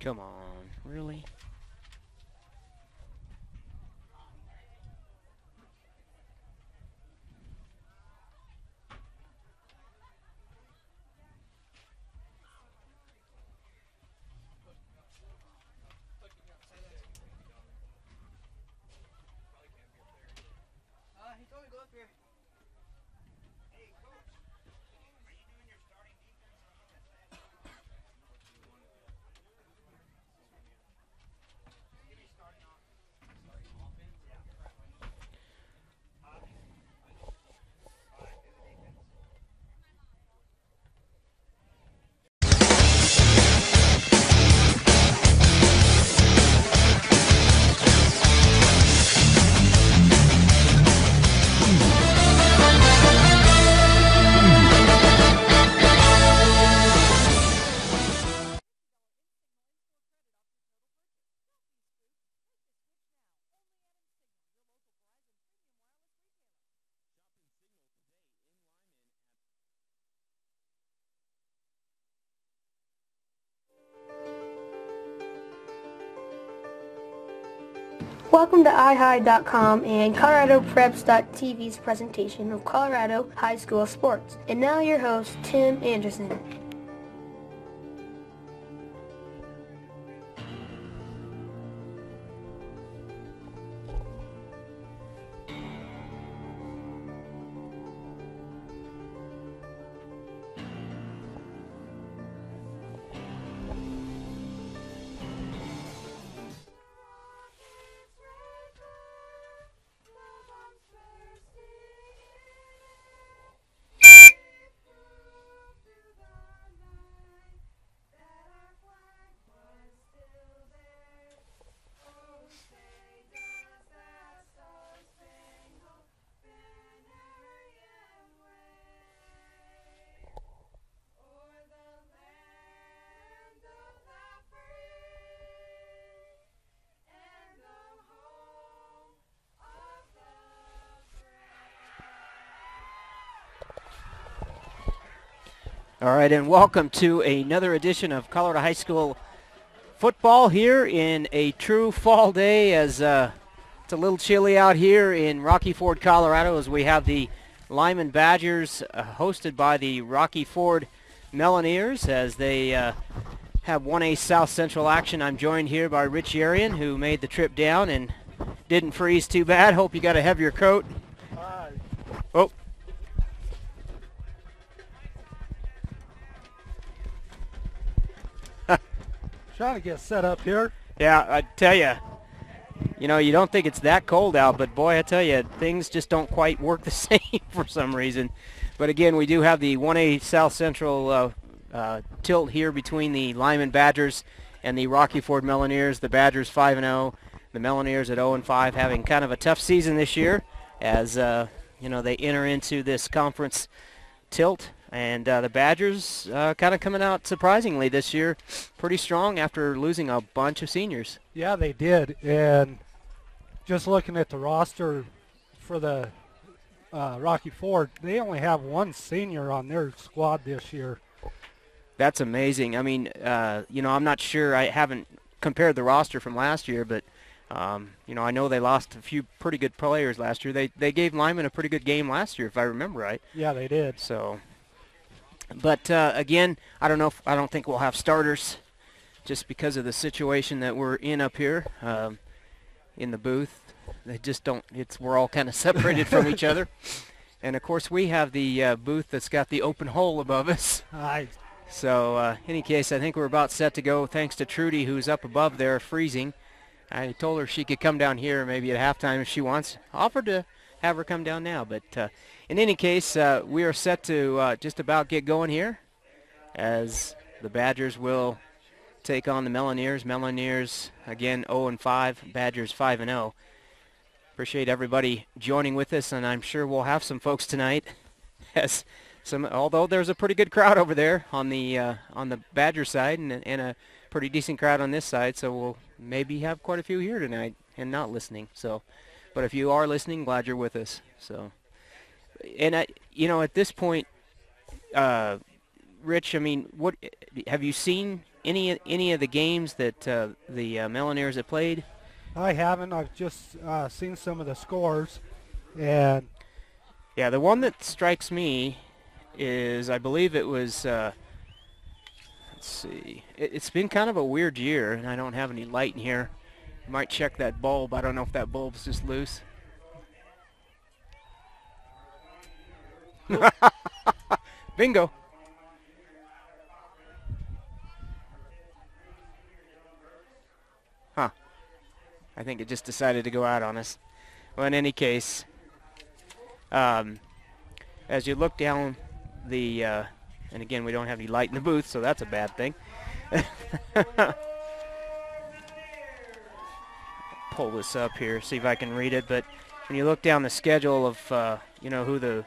Come on, really? He told me to go up here. Hey, coach. Are you doing your starting defense or offense? Give me starting off. Starting offense? Yeah. Welcome to iHigh.com and ColoradoPreps.tv's presentation of Colorado High School Sports. And now your host, Tim Anderson. All right, and welcome to another edition of Colorado High School football here in a true fall day as it's a little chilly out here in Rocky Ford, Colorado, as we have the Limon Badgers hosted by the Rocky Ford Melloneers as they have 1A South Central action. I'm joined here by Rich Yarian, who made the trip down and didn't freeze too bad. Hope you got a heavier coat. Oh. Trying to get set up here. Yeah, I tell you, you don't think it's that cold out, but boy, I tell you, things just don't quite work the same for some reason. But again, we do have the 1A South Central tilt here between the Limon Badgers and the Rocky Ford Melloneers. The Badgers 5-0, the Melloneers at 0-5, having kind of a tough season this year as they enter into this conference tilt. And the Badgers kind of coming out surprisingly this year pretty strong after losing a bunch of seniors. Yeah, they did. And just looking at the roster for the Rocky Ford, they only have one senior on their squad this year. That's amazing. I mean, I'm not sure. I haven't compared the roster from last year, but, I know they lost a few pretty good players last year. They gave Limon a pretty good game last year, if I remember right. Yeah, they did. So... But again, I don't think we'll have starters just because of the situation that we're in up here in the booth. They just don't. We're all kind of separated from each other. And of course, we have the booth that's got the open hole above us. So in any case, I think we're about set to go. Thanks to Trudy, who's up above there, freezing. I told her she could come down here maybe at halftime if she wants. Offered to have her come down now, but. In any case, we are set to just about get going here as the Badgers will take on the Melloneers. Melloneers, again, 0-5, Badgers 5-0. Appreciate everybody joining with us, and I'm sure we'll have some folks tonight. Although there's a pretty good crowd over there on the Badger side and a pretty decent crowd on this side, so we'll maybe have quite a few here tonight and not listening. So, but if you are listening, glad you're with us. So. And at this point, Rich, I mean, what have you seen any of the games that the Melloneers have played? I haven't. I've just seen some of the scores, and Yeah, the one that strikes me is, I believe it was, let's see, it's been kind of a weird year, and I don't have any light in here. Might check that bulb. I don't know if that bulb's just loose. Bingo. Huh. I think it just decided to go out on us. Well, in any case, as you look down the, and again, we don't have any light in the booth, so that's a bad thing. Pull this up here, see if I can read it. But when you look down the schedule of, you know, who the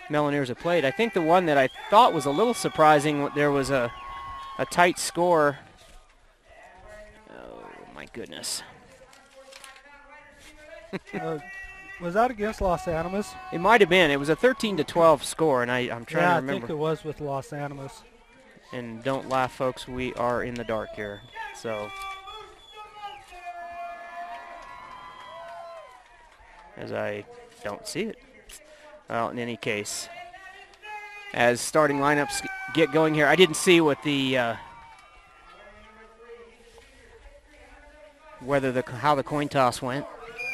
Melloneers have played, I think the one that I thought was a little surprising, there was a tight score. Oh, my goodness. was that against Los Animas? It might have been. It was a 13-12 score, and I'm trying to remember. I think it was with Los Animas. And don't laugh, folks. We are in the dark here. So, as I don't see it. Well, in any case, as starting lineups get going here, I didn't see what the how the coin toss went.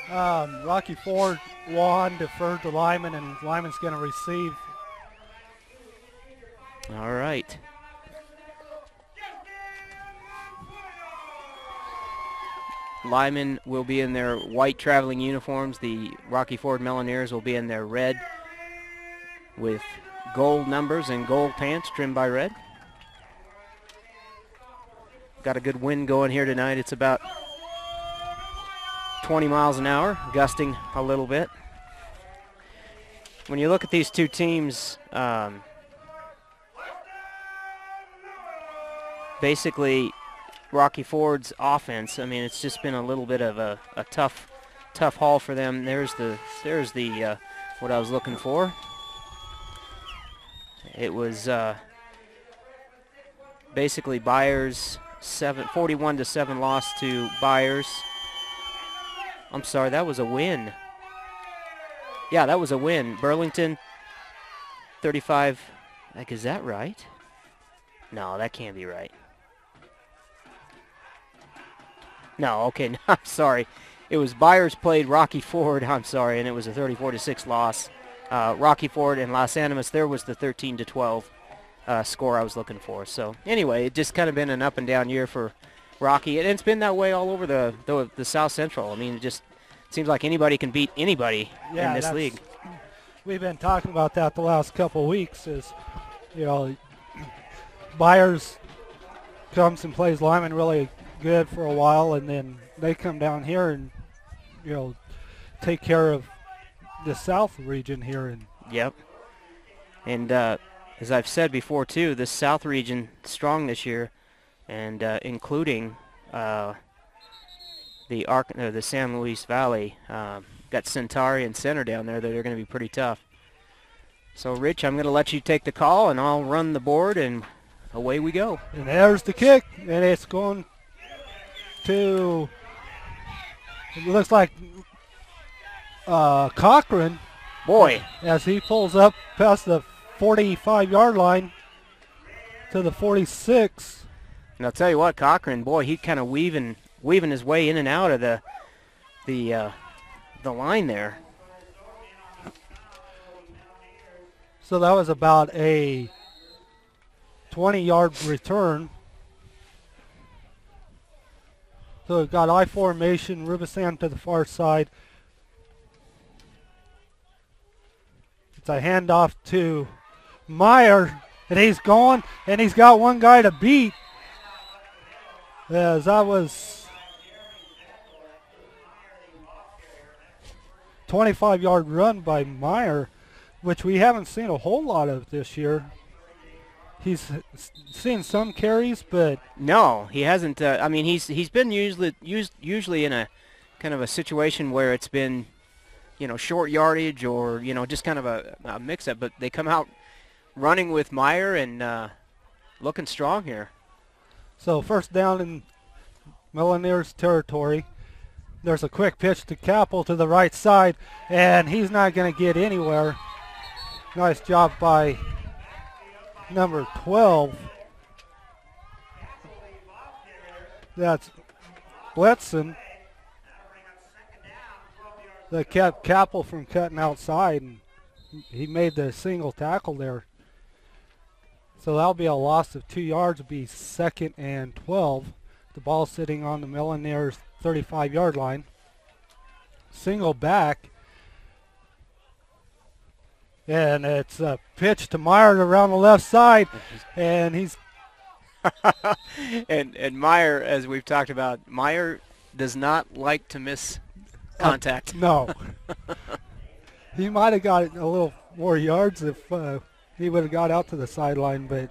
Rocky Ford won, deferred to Limon, and Limon's going to receive. All right. Limon will be in their white traveling uniforms. The Rocky Ford Melloneers will be in their red with gold numbers and gold pants trimmed by red. Got a good wind going here tonight. It's about 20 miles an hour, gusting a little bit. When you look at these two teams, basically Rocky Ford's offense, I mean, it's just been a little bit of a tough haul for them. There's the what I was looking for. It was basically Byers 41-7 loss to Byers. I'm sorry, that was a win. Yeah, that was a win. Burlington 35. Like, is that right? No, that can't be right. No, okay, no, I'm sorry. It was Byers played Rocky Ford, I'm sorry, and it was a 34-6 loss. Rocky Ford and Los Animas, there was the 13-12 score I was looking for. So anyway, it just kind of been an up and down year for Rocky, and it's been that way all over the South Central. I mean, it just seems like anybody can beat anybody in this league. We've been talking about that the last couple of weeks. Is, you know, Byers comes and plays Limon really good for a while, and then they come down here and, you know, take care of the South region here. And yep. And as I've said before too, this South region strong this year, and including the San Luis Valley. Got Centauri and Center down there that are going to be pretty tough. So, Rich, I'm going to let you take the call, and I'll run the board, and away we go. And there's the kick, and it's going to, it looks like Cochran. Boy. As he pulls up past the 45-yard line to the 46. And I'll tell you what, Cochran, boy, he kind of weaving his way in and out of the line there. So that was about a 20-yard return. So we've got I formation, Rubicam to the far side. It's a handoff to Meyer, and he's going, and he's got one guy to beat. As that was 25-yard run by Meyer, which we haven't seen a whole lot of this year. He's seen some carries, but no, he hasn't. I mean, he's been usually in a kind of a situation where it's been, you know, short yardage or, you know, just kind of a mix-up. But they come out running with Meyer and looking strong here. So first down in Melloneers territory. There's a quick pitch to Capel to the right side, and he's not going to get anywhere. Nice job by number 12. That's Blitzen. That kept Capel from cutting outside, and he made the single tackle there. So that'll be a loss of 2 yards. It'll be 2nd and 12. The ball sitting on the Melloneers 35-yard line. Single back. And it's a pitch to Meyer around the left side, and he's and Meyer, as we've talked about, Meyer does not like to miss contact. No. He might have got a little more yards if he would have got out to the sideline, but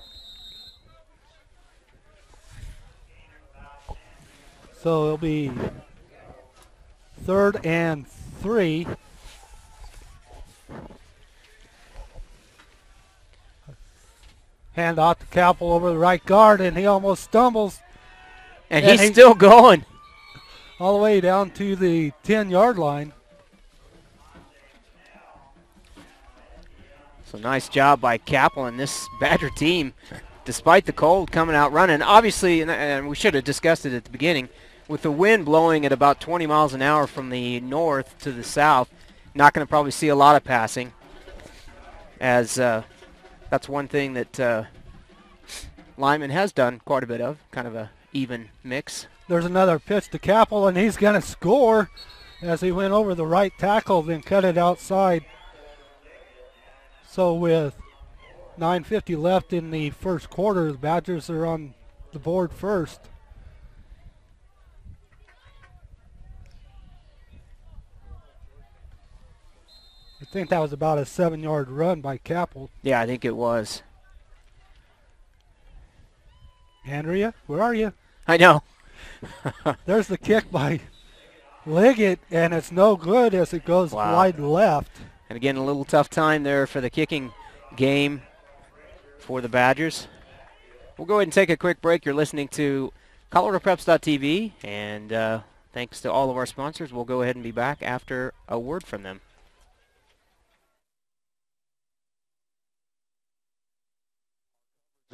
so it'll be 3rd and 3. Hand off to Capel over the right guard, and he almost stumbles. And he's still going. All the way down to the 10-yard line. So nice job by Capel and this Badger team, despite the cold, coming out running. Obviously, and we should have discussed it at the beginning, with the wind blowing at about 20 miles an hour from the north to the south, not going to probably see a lot of passing, as that's one thing that Limon has done quite a bit of, kind of a even mix. There's another pitch to Capel, and he's going to score as he went over the right tackle, then cut it outside. So with 9:50 left in the first quarter, the Badgers are on the board first. I think that was about a 7-yard run by Capel. Yeah, I think it was. Andrea, where are you? I know. There's the kick by Liggett, and it's no good as it goes wide left. And again, a little tough time there for the kicking game for the Badgers. We'll go ahead and take a quick break. You're listening to ColoradoPreps.tv, and thanks to all of our sponsors, we'll go ahead and be back after a word from them.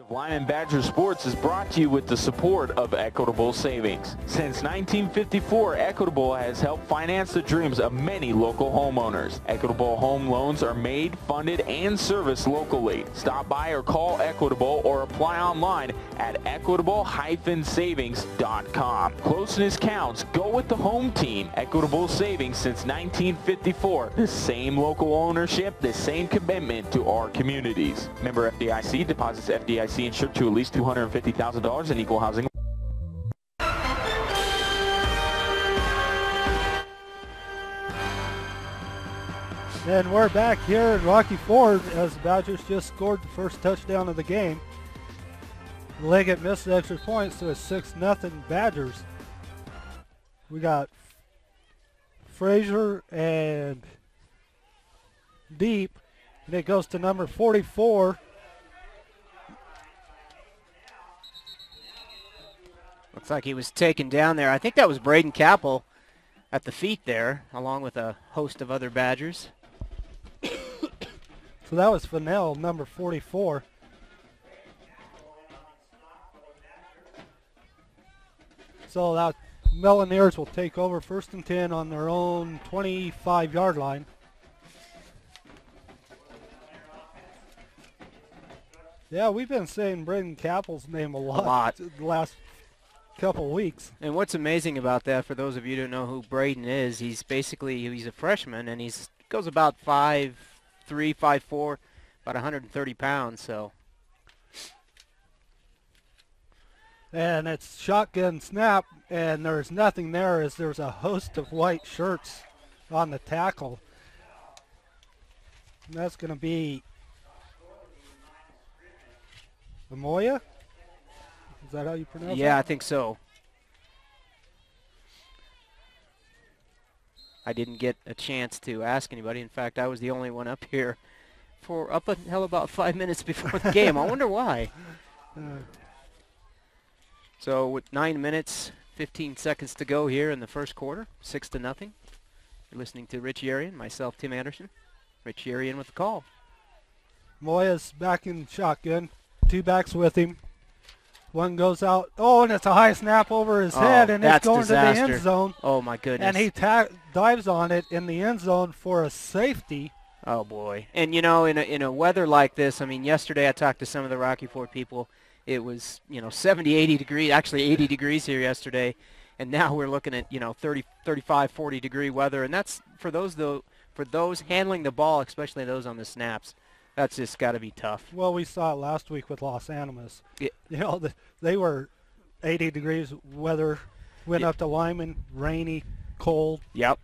Limon Badger Sports is brought to you with the support of Equitable Savings. Since 1954, Equitable has helped finance the dreams of many local homeowners. Equitable home loans are made, funded, and serviced locally. Stop by or call Equitable or apply online at equitable-savings.com. Closeness counts. Go with the home team. Equitable Savings since 1954. The same local ownership, the same commitment to our communities. Member FDIC, deposits FDIC insured to at least $250,000 in equal housing. And we're back here in Rocky Ford as the Badgers just scored the first touchdown of the game. Liggett missed the extra point, so it's 6-0 Badgers. We got Frazier and Deep, and it goes to number 44. Looks like he was taken down there. I think that was Braden Capel at the feet there, along with a host of other Badgers. So that was Fennell, number 44. So that Melloneers will take over 1st and 10 on their own 25-yard line. Yeah, we've been saying Braden Capel's name a lot. The last couple weeks. And what's amazing about that, for those of you who don't know who Braden is, he's a freshman, and he goes about 5'3", 5'4", about 130 pounds. So. And it's shotgun snap, and there's nothing there as there's a host of white shirts on the tackle. And that's going to be Amoya? Is that how you pronounce it? Yeah, I think so. I didn't get a chance to ask anybody. In fact, I was the only one up here for up until about 5 minutes before the game. I wonder why. So with 9 minutes, 15 seconds to go here in the first quarter, 6-0. You're listening to Rich Yerian, myself, Tim Anderson. Rich Yerian with the call. Moya's back in shotgun. 2 backs with him. One goes out. Oh, and it's a high snap over his head, and it's going disaster. to the end zone. Oh, my goodness. And he dives on it in the end zone for a safety. Oh, boy. And, you know, in a weather like this, I mean, yesterday I talked to some of the Rocky Ford people. It was, 70, 80 degrees, actually 80 degrees here yesterday. And now we're looking at, 30, 35, 40 degree weather. And that's for those handling the ball, especially those on the snaps. That's just got to be tough. Well, we saw it last week with Los Animas. Yeah. They were 80 degrees weather, went up to Limon, rainy, cold. Yep.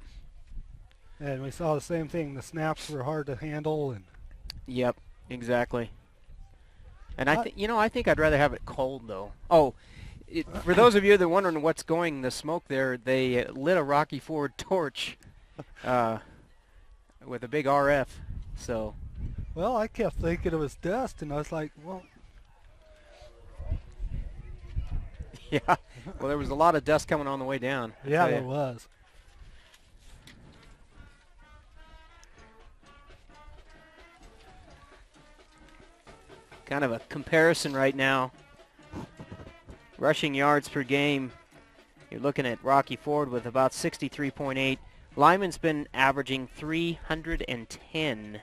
And we saw the same thing. The snaps were hard to handle. And Yep, exactly. And I think I'd rather have it cold, though. Oh, for those of you that are wondering what's going, the smoke there, they lit a Rocky Ford torch with a big RF. So. Well, I kept thinking it was dust, and I was like, well. Yeah. Well, there was a lot of dust coming on the way down. Yeah, there was. Kind of a comparison right now. Rushing yards per game, you're looking at Rocky Ford with about 63.8. Limon's been averaging 310.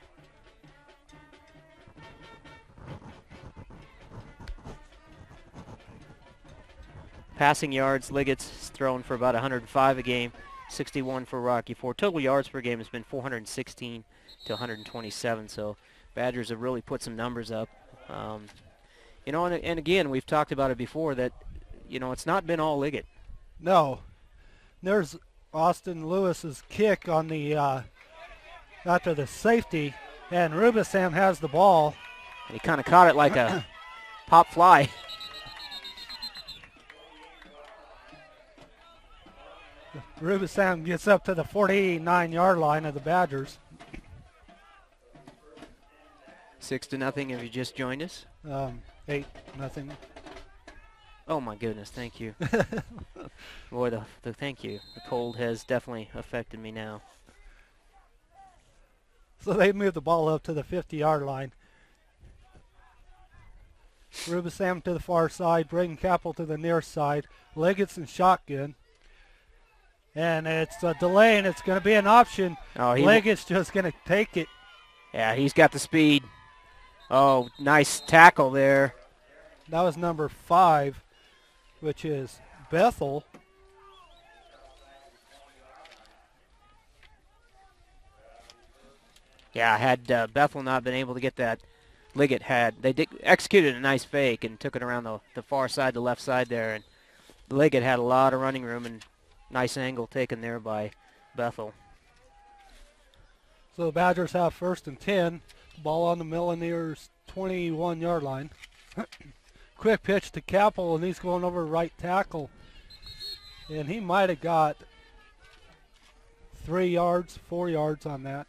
Passing yards, Liggett's thrown for about 105 a game, 61 for Rocky Ford. Total yards per game has been 416 to 127, so Badgers have really put some numbers up. And again, we've talked about it before that, it's not been all Liggett. No. There's Austin Lewis's kick on the after the safety, and Rubisam has the ball. And he kind of caught it like a pop fly. Rubisam gets up to the 49-yard line of the Badgers. 6-0 if you just joined us. 8-0. Oh my goodness, thank you. Boy, the thank you. The cold has definitely affected me now. So they move the ball up to the 50-yard line. Rubisam to the far side, Braden Capel to the near side. Liggett's in shotgun. And it's a delay, and it's going to be an option. Oh, Liggett's just going to take it. Yeah, he's got the speed. Oh, nice tackle there. That was number 5, which is Bethel. Yeah, had Bethel not been able to get that, Liggett had. They executed a nice fake and took it around the far side, the left side there. And Liggett had a lot of running room and nice angle taken there by Bethel. So the Badgers have 1st and 10. Ball on the Melloneers' 21-yard line. Quick pitch to Capel, and he's going over right tackle. And he might have got 3 yards, 4 yards on that.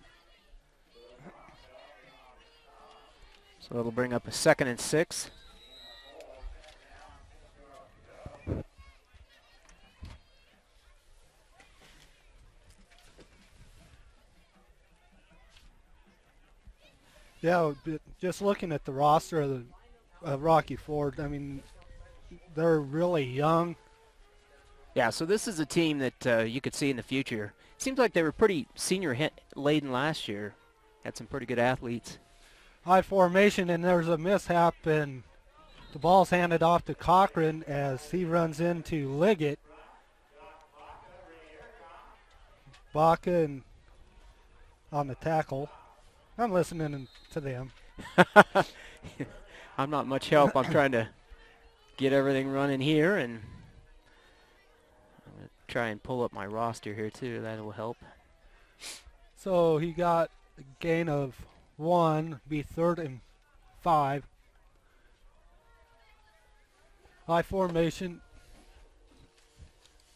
So it'll bring up a 2nd and 6. Yeah, just looking at the roster of the Rocky Ford, I mean, they're really young. Yeah, so this is a team that you could see in the future. It seems like they were pretty senior-laden last year. Had some pretty good athletes. High formation, and there's a mishap, and the ball's handed off to Cochran as he runs into Liggett. Baca and on the tackle. I'm listening to them. I'm not much help. I'm trying to get everything running here, and I'm going to try and pull up my roster here too. That will help. So he got a gain of 1, be 3rd and 5. High formation.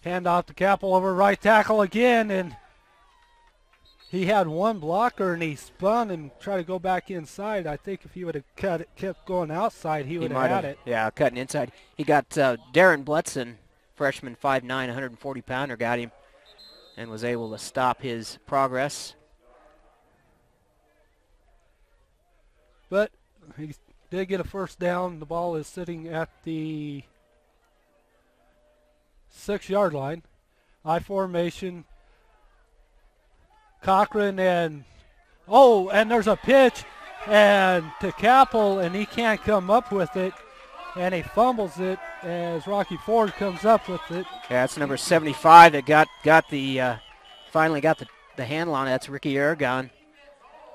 Hand off to Capel over right tackle again, and he had one blocker and he spun and tried to go back inside. I think if he would have kept going outside, he would have had it. Yeah, cutting inside. He got Darren Bletson, freshman 5'9", 140-pounder, got him and was able to stop his progress. But he did get a first down. The ball is sitting at the 6-yard line. I formation. Cochran and there's a pitch and to Capel, and he can't come up with it, and he fumbles it as Rocky Ford comes up with it. Yeah, it's number 75 that finally got the handle on it. That's Ricky Aragon,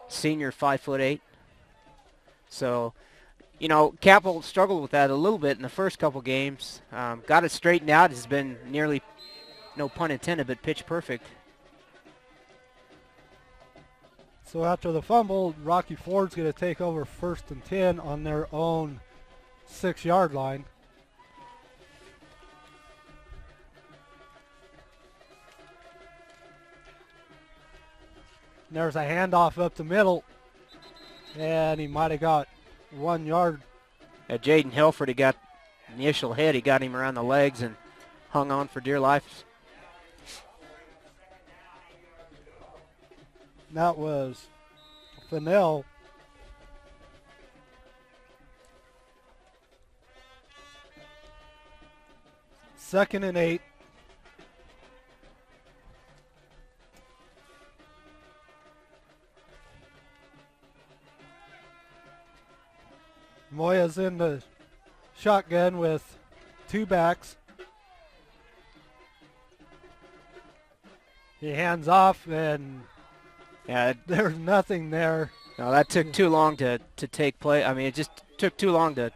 senior, 5'8". So, you know, Capel struggled with that a little bit in the first couple games. Got it straightened out. Has been nearly, no pun intended, but pitch perfect. So after the fumble, Rocky Ford's going to take over 1st and 10 on their own 6-yard line. And there's a handoff up the middle, and he might have got 1 yard. Jaden Hilford, he got initial hit. He got him around the legs and hung on for dear life. That was Fennell. Second and 8. Moya's in the shotgun with 2 backs. He hands off, and there's nothing there. No, that took too long to take play. I mean, it just took too long to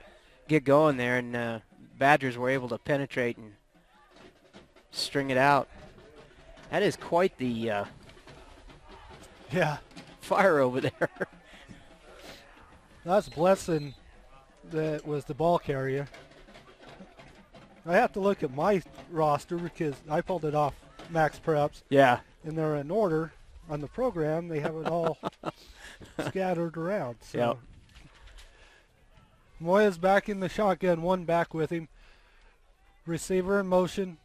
get going there, and Badgers were able to penetrate and string it out. That is quite the fire over there. That's Blesson that was the ball carrier. I have to look at my roster because I pulled it off Max Preps. Yeah. And they're in order on the program. They have it all scattered around. So. Yep. Moya's back in the shotgun, 1 back with him. Receiver in motion.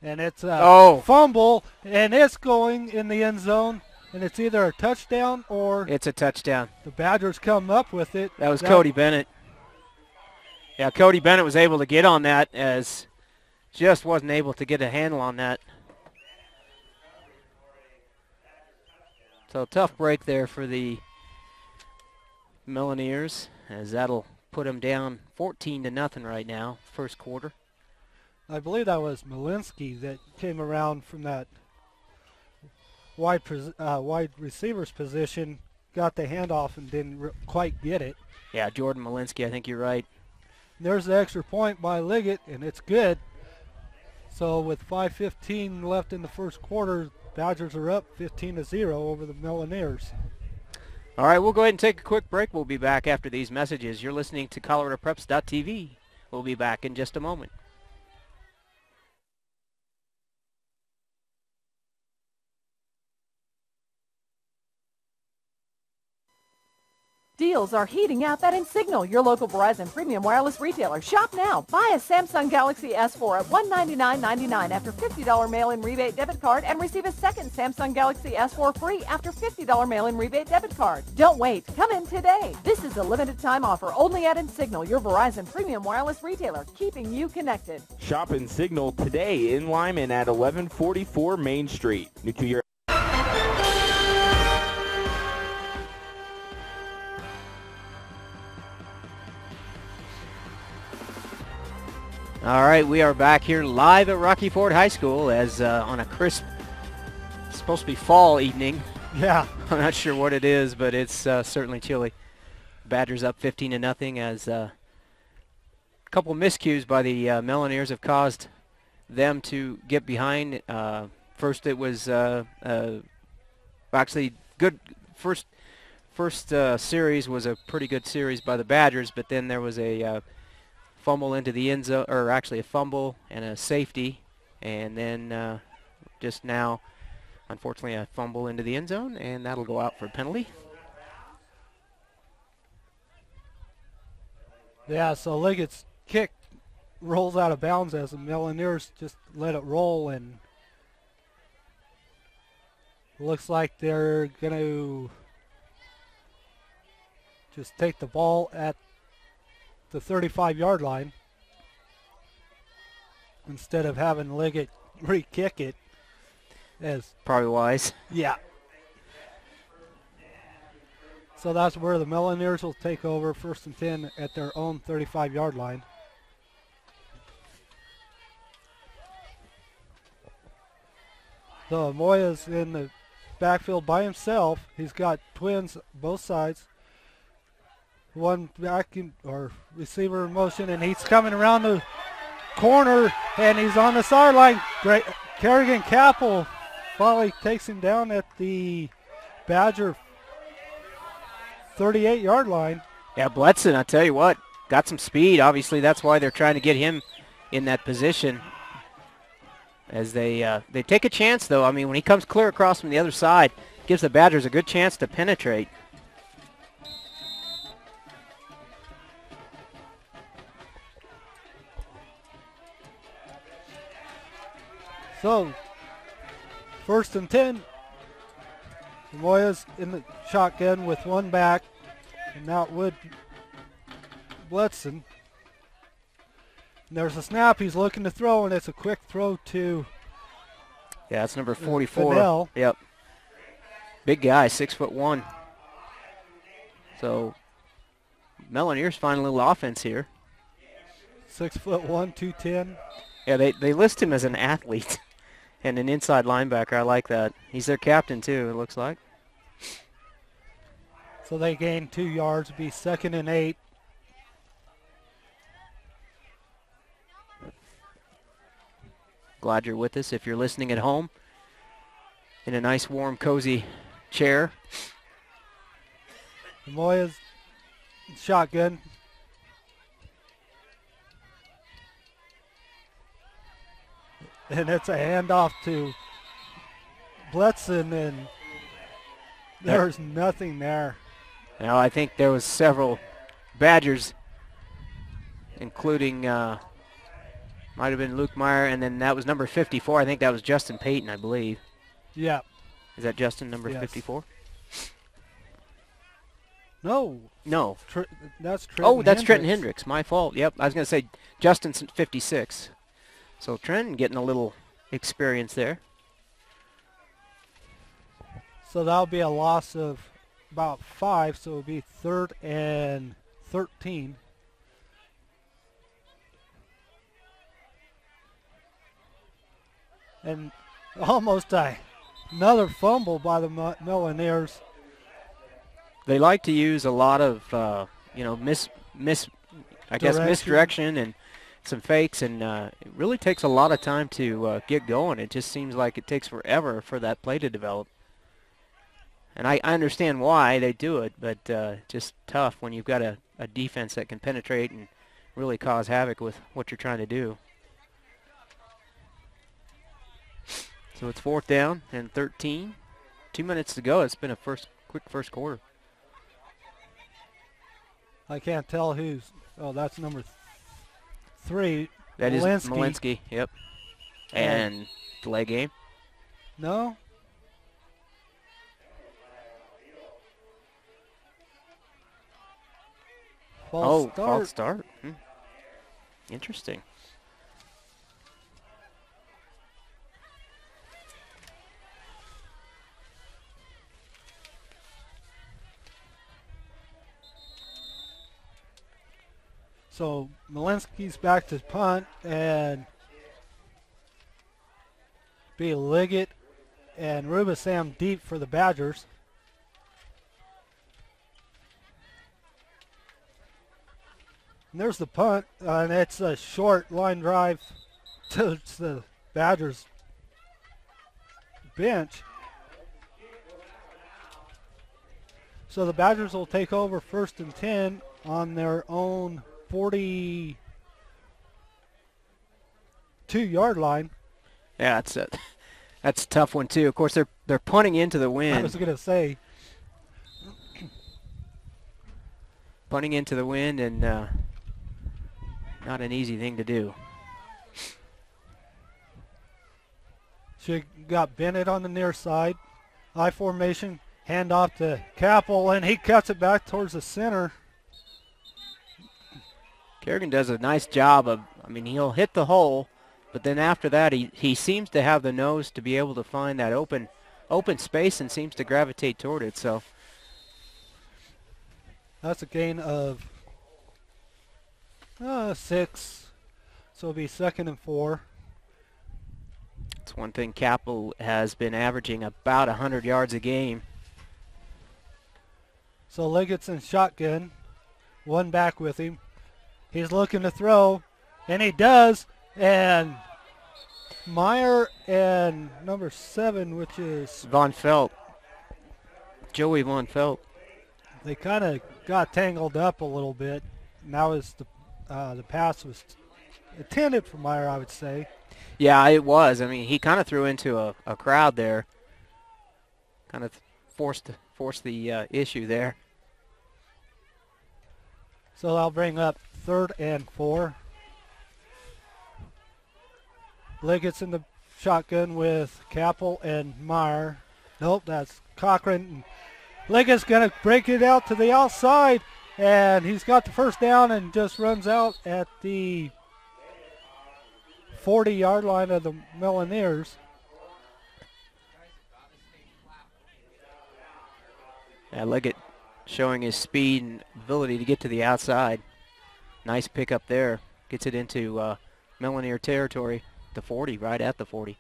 And it's a fumble, and it's going in the end zone. And it's either a touchdown or it's a touchdown. The Badgers come up with it. That was Cody Bennett. Yeah, Cody Bennett was able to get on that, as just wasn't able to get a handle on that. So tough break there for the Melloneers, as that'll put them down 14-0 right now, first quarter. I believe that was Malinsky that came around from that wide receiver's position, got the handoff and didn't quite get it. Yeah, Jordan Malinsky, I think you're right. There's the extra point by Liggett, and it's good. So with 5:15 left in the first quarter, Badgers are up 15-0 over the Melloneers. All right, we'll go ahead and take a quick break. We'll be back after these messages. You're listening to ColoradoPreps.tv. We'll be back in just a moment. Deals are heating up at Insignal, your local Verizon premium wireless retailer. Shop now. Buy a Samsung Galaxy S4 at $199.99 after $50 mail-in rebate debit card, and receive a second Samsung Galaxy S4 free after $50 mail-in rebate debit card. Don't wait. Come in today. This is a limited time offer only at Insignal, your Verizon premium wireless retailer, keeping you connected. Shop Insignal today in Limon at 1144 Main Street. New to your All right, we are back here live at Rocky Ford High School as on a crisp, it's supposed to be fall evening. Yeah. I'm not sure what it is, but it's certainly chilly. Badgers up 15-0 as a couple miscues by the Melloneers have caused them to get behind. First it was actually good. First series was a pretty good series by the Badgers, but then there was a fumble into the end zone, or actually a fumble and a safety, and then just now Unfortunately, a fumble into the end zone, and that'll go out for a penalty. Yeah, so Liggett's kick rolls out of bounds as the Melloneers just let it roll, and looks like they're going to just take the ball at the 35-yard line instead of having Liggett re-kick it. As Probably wise. yeah. So that's where the Melloneers will take over 1st and 10 at their own 35-yard line. So Moya's in the backfield by himself. He's got twins both sides. One back in, or receiver in motion, and he's coming around the corner, and he's on the sideline. Great. Kerrigan Capel finally takes him down at the Badger 38-yard line. Yeah, Bledson, I tell you what, got some speed. Obviously, that's why they're trying to get him in that position. As they take a chance, though. I mean, when he comes clear across from the other side, gives the Badgers a good chance to penetrate. So, 1st and 10. Moya's in the shotgun with one back, and now it would Bledson. And there's a snap. He's looking to throw, and it's a quick throw to Yeah, that's number 44. Fennell. Yep. Big guy, 6'1". So, Melloneers find a little offense here. 6'1", 210. Yeah, they list him as an athlete and an inside linebacker. I like that. He's their captain, too, it looks like. So they gain 2 yards, be 2nd and 8. Glad you're with us if you're listening at home in a nice, warm, cozy chair. Moya's shotgun. And it's a handoff to Bledson, and there's nothing there. Now, I think there was several Badgers, including might have been Luke Meyer, and then that was number 54. I think that was Justin Payton, I believe. Yeah. Is that Justin, number Yes. 54? No. No. That's Trenton Oh, that's Trenton Hendricks. Hendricks. My fault. Yep, I was going to say Justin's 56. So Trenton getting a little experience there. So that'll be a loss of about 5, so it'll be 3rd and 13. And almost another fumble by the Melloneers. They like to use a lot of, misdirection and some fakes, and it really takes a lot of time to get going. It just seems like it takes forever for that play to develop. And I understand why they do it, but just tough when you've got a defense that can penetrate and really cause havoc with what you're trying to do. So it's 4th down and 13. 2 minutes to go. It's been a quick first quarter. I can't tell who's. Oh, that's number 3. That is Malinsky. Malinsky. Yep. And delay game. No. False start. Interesting. So Malinsky's back to punt, and be Liggett and Rubisam deep for the Badgers. And there's the punt, and it's a short line drive to the Badgers bench. So the Badgers will take over 1st and 10 on their own 42-yard line. Yeah, that's a tough one too. Of course, they're they're punting into the I wind. was going to say. Punting into the wind, and not an easy thing to do. She got Bennett on the near side. I formation, hand off to Capel, and he cuts it back towards the center. Kerrigan does a nice job of, I mean, he'll hit the hole, but then after that he seems to have the nose to be able to find that open space and seems to gravitate toward it. So that's a gain of 6. So it'll be 2nd and 4. it's one thing Capel has been averaging about 100 yards a game. So Liggett's in shotgun. One back with him. He's looking to throw, and he does. And Meyer and number 7, which is Von Felt. Joey Von Felt. they kind of got tangled up a little bit. Now is the pass was intended for Meyer, I would say. Yeah, it was. I mean, he kind of threw into a crowd there. Kind of forced the issue there. So I'll bring up 3rd and 4. Liggett's in the shotgun with Capel and Meyer. Nope, that's Cochran. Liggett's going to break it out to the outside, and he's got the first down and just runs out at the 40-yard line of the Melloneers. Yeah, Liggett showing his speed and ability to get to the outside. Nice pickup there. Gets it into Melloneer territory. The 40, right at the 40.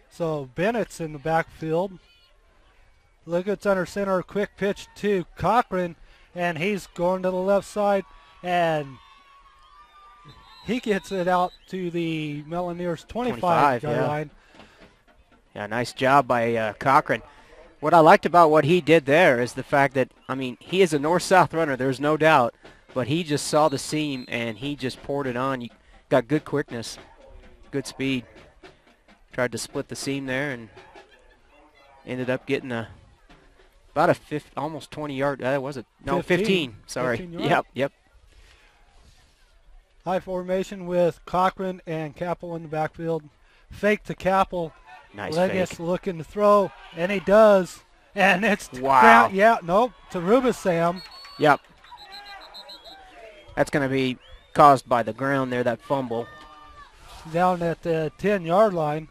So Bennett's in the backfield. Liggett's under center, quick pitch to Cochran, and he's going to the left side, and he gets it out to the Melloneers 25-yard line. Yeah, nice job by Cochran. What I liked about what he did there is the fact that, I mean, he is a north-south runner, there's no doubt, but he just saw the seam and he just poured it on. You got good quickness, good speed. Tried to split the seam there and ended up getting about a almost 20-yard. Was it? No, 15. Sorry. 15 Yep. High formation with Cochran and Capel in the backfield. Fake to Capel. Nice Leggett's fake. looking to throw, and he does. And it's to Wow. to Rubisam. Yep. That's going to be caused by the ground there, that fumble. Down at the 10-yard line.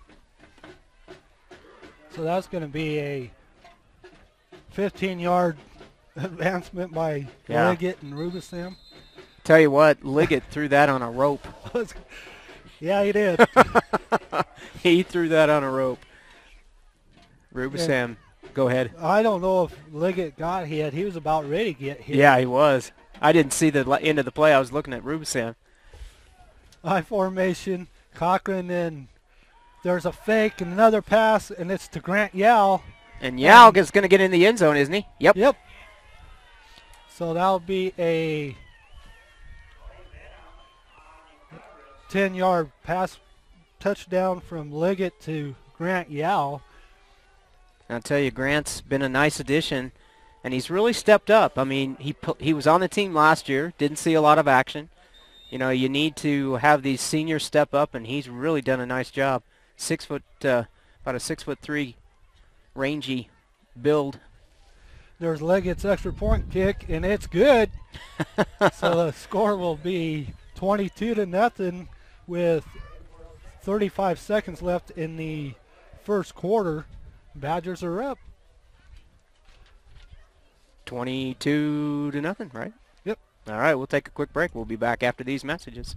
So that's going to be a 15-yard advancement by Liggett and Rubisam. Tell you what, Liggett threw that on a rope. Yeah, he did. He threw that on a rope. Rubisam, go ahead. I don't know if Liggett got hit. He was about ready to get hit. Yeah, he was. I didn't see the end of the play. I was looking at Rubisam. High formation, Cochran, and there's a fake and another pass, and it's to Grant Yao. And Yao is going to get in the end zone, isn't he? Yep. So that'll be a 10-yard pass touchdown from Liggett to Grant Yao. I'll tell you, Grant's been a nice addition, and he's really stepped up. I mean, he was on the team last year, didn't see a lot of action. You know, you need to have these seniors step up, and he's really done a nice job. About a 6'3", rangy build. There's Leggett's extra point kick, and it's good. So the score will be 22-0 with 35 seconds left in the first quarter. Badgers are up. 22-0, right? Yep. All right, we'll take a quick break. We'll be back after these messages.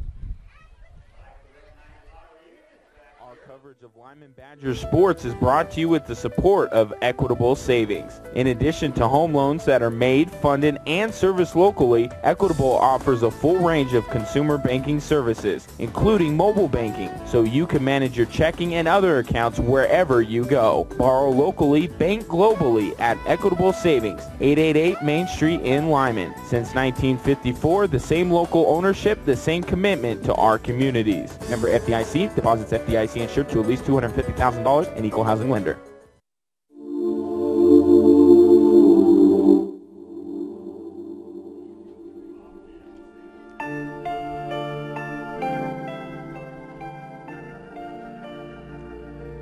Our coverage Coverage of Limon Badger Sports is brought to you with the support of Equitable Savings. In addition to home loans that are made, funded, and serviced locally, Equitable offers a full range of consumer banking services, including mobile banking, so you can manage your checking and other accounts wherever you go. Borrow locally, bank globally at Equitable Savings, 888 Main Street in Limon. Since 1954, the same local ownership, the same commitment to our communities. Member FDIC, deposits FDIC insured to at least $250,000, and equal housing lender.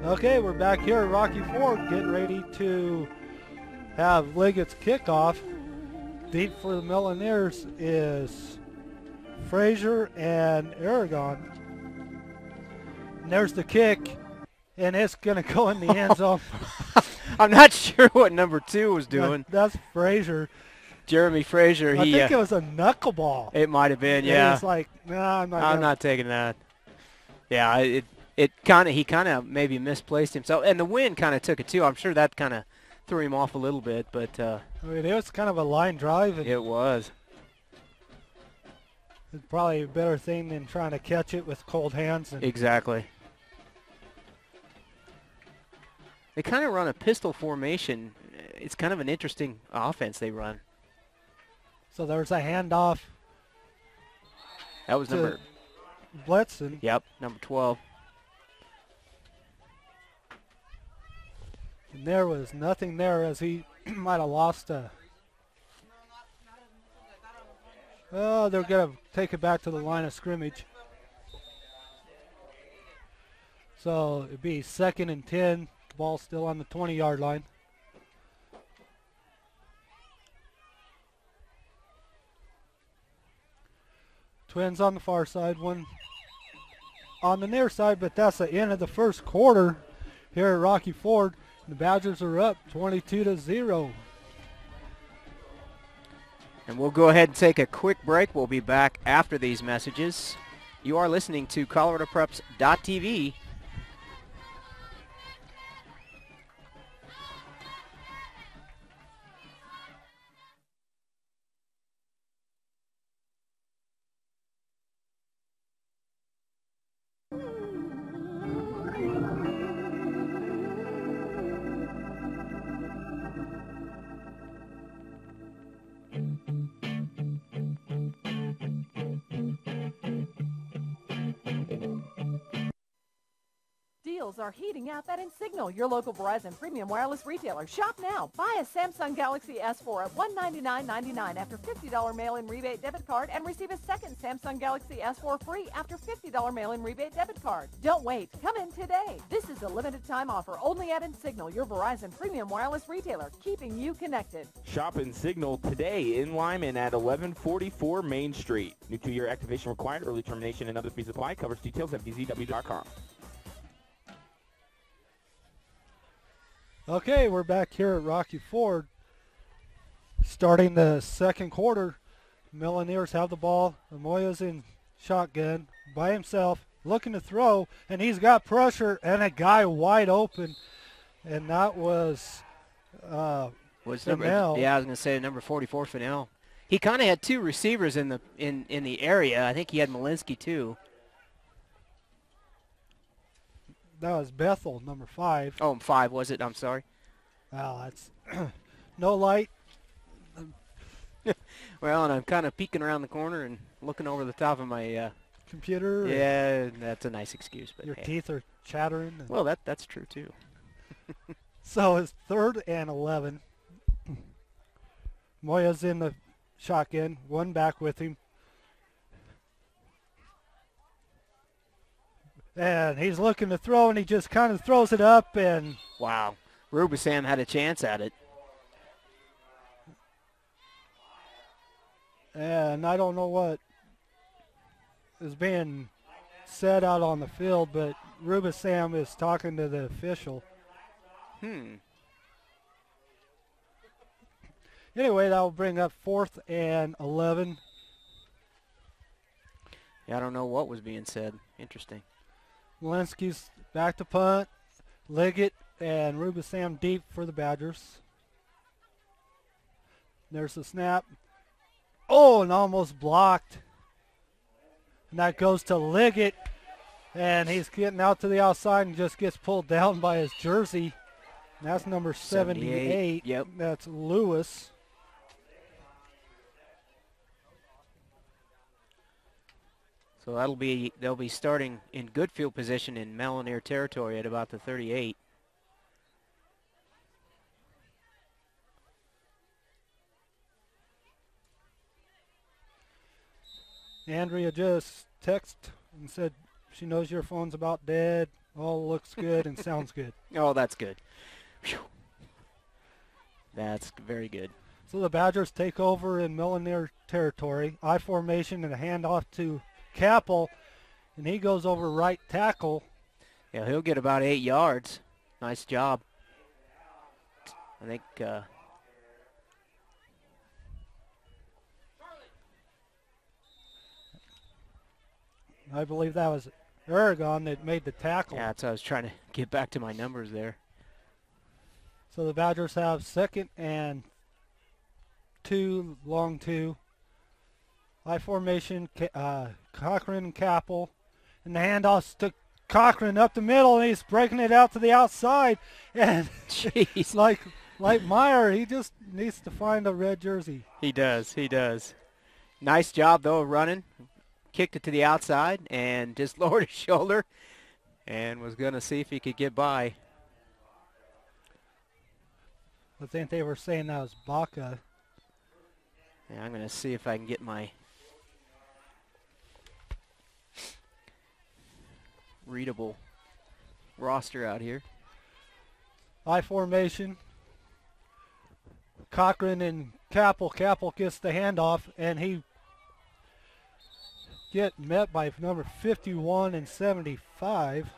Okay, we're back here at Rocky Ford getting ready to have Liggett's kickoff. Deep for the Melloneers is Frazier and Aragon. And there's the kick, and it's going to go in the end zone. I'm not sure what number 2 was doing. That's Frazier. Jeremy Frazier. I think it was a knuckleball. It might have been, yeah. It's like, nah, I'm not taking that. Yeah, he kind of maybe misplaced himself, and the wind kind of took it too. I'm sure that kind of threw him off a little bit, but I mean, it was kind of a line drive. And it was. It's probably a better thing than trying to catch it with cold hands. Exactly. They kind of run a pistol formation. It's kind of an interesting offense they run. So there's a handoff. That was number Blitzen. Yep, number 12. And there was nothing there, as he might have lost a... Oh, they're going to take it back to the line of scrimmage. So it'd be 2nd and 10. The ball's still on the 20-yard line. Twins on the far side, one on the near side, but that's the end of the first quarter here at Rocky Ford. The Badgers are up 22-0. And we'll go ahead and take a quick break. We'll be back after these messages. You are listening to ColoradoPreps.tv. Deals are heating up at Insignal, your local Verizon premium wireless retailer. Shop now. Buy a Samsung Galaxy S4 at $199.99 after $50 mail-in rebate debit card and receive a second Samsung Galaxy S4 free after $50 mail-in rebate debit card. Don't wait. Come in today. This is a limited time offer only at Insignal, your Verizon premium wireless retailer, keeping you connected. Shop Insignal today in Limon at 1144 Main Street. New 2-year activation required. Early termination and other fees apply. Covers details at bzw.com. Okay, we're back here at Rocky Ford. Starting the second quarter, Melloneers have the ball. Amoya's in shotgun by himself, looking to throw, and he's got pressure and a guy wide open, and that was number, yeah, I was going to say number 44, Fennell. He kind of had 2 receivers in the area. I think he had Malinsky too. That was Bethel, number 5. Oh, 5 was it? I'm sorry. Wow, that's no light. Well, and I'm kind of peeking around the corner and looking over the top of my computer. Yeah, that's a nice excuse. But your hey. teeth are chattering. Well, that's true too. So it's 3rd and 11. Moya's in the shotgun, one back with him. And he's looking to throw, and he just kind of throws it up, and... Wow. Rubisam had a chance at it. And I don't know what is being said out on the field, but Rubisam is talking to the official. Anyway, that will bring up 4th and 11. Yeah, I don't know what was being said. Interesting. Walensky's back to punt. Liggett and Rubisam deep for the Badgers. There's the snap. Oh, and almost blocked. And that goes to Liggett. And he's getting out to the outside and just gets pulled down by his jersey. And that's number 78. Yep. That's Lewis. So they'll be starting in good field position in Melloneer territory at about the 38. Andrea just texted and said she knows your phone's about dead. All looks good and sounds good. Oh, that's good. Whew. That's very good. So the Badgers take over in Melloneer territory. I formation and a handoff to Capel, and he goes over right tackle. Yeah, he'll get about 8 yards. Nice job. I think I believe that was Aragon that made the tackle. yeah, that's what I was trying to get back to my numbers there. So the Badgers have 2nd and 2, long 2. I formation, Cochran and Capel. And the handoffs to Cochran up the middle, and he's breaking it out to the outside. And Jeez. like Meyer, he just needs to find a red jersey. He does. Nice job, though, of running. Kicked it to the outside and just lowered his shoulder and was going to see if he could get by. I think they were saying that was Baca. Yeah, I'm going to see if I can get my readable roster out here. I formation. Cochran and Capel. Capel gets the handoff, and he get met by number 51 and 75.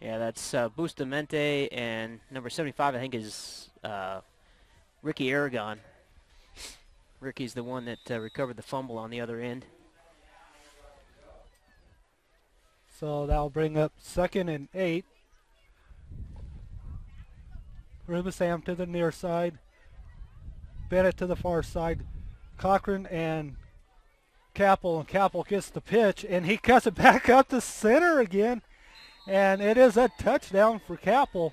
Yeah, that's Bustamante, and number 75 I think is Ricky Aragon. Ricky's the one that recovered the fumble on the other end. So that'll bring up 2nd and 8. Rubisam to the near side. Bennett to the far side. Cochran and Capel, and Capel gets the pitch, and he cuts it back up to center again. And it is a touchdown for Capel.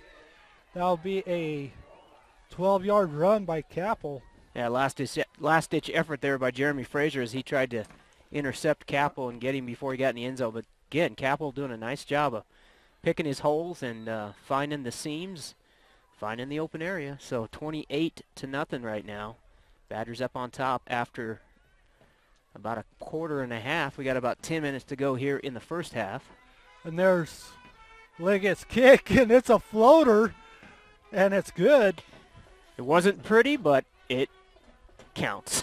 That'll be a 12-yard run by Capel. Yeah, last-ditch effort there by Jeremy Frazier as he tried to intercept Capel and get him before he got in the end zone. But again, Capel doing a nice job of picking his holes and finding the seams, finding the open area. So 28-0 right now. Badgers up on top after about a quarter and a half. We got about 10 minutes to go here in the first half. And there's Liggett's kick, and it's a floater, and it's good. It wasn't pretty, but it counts.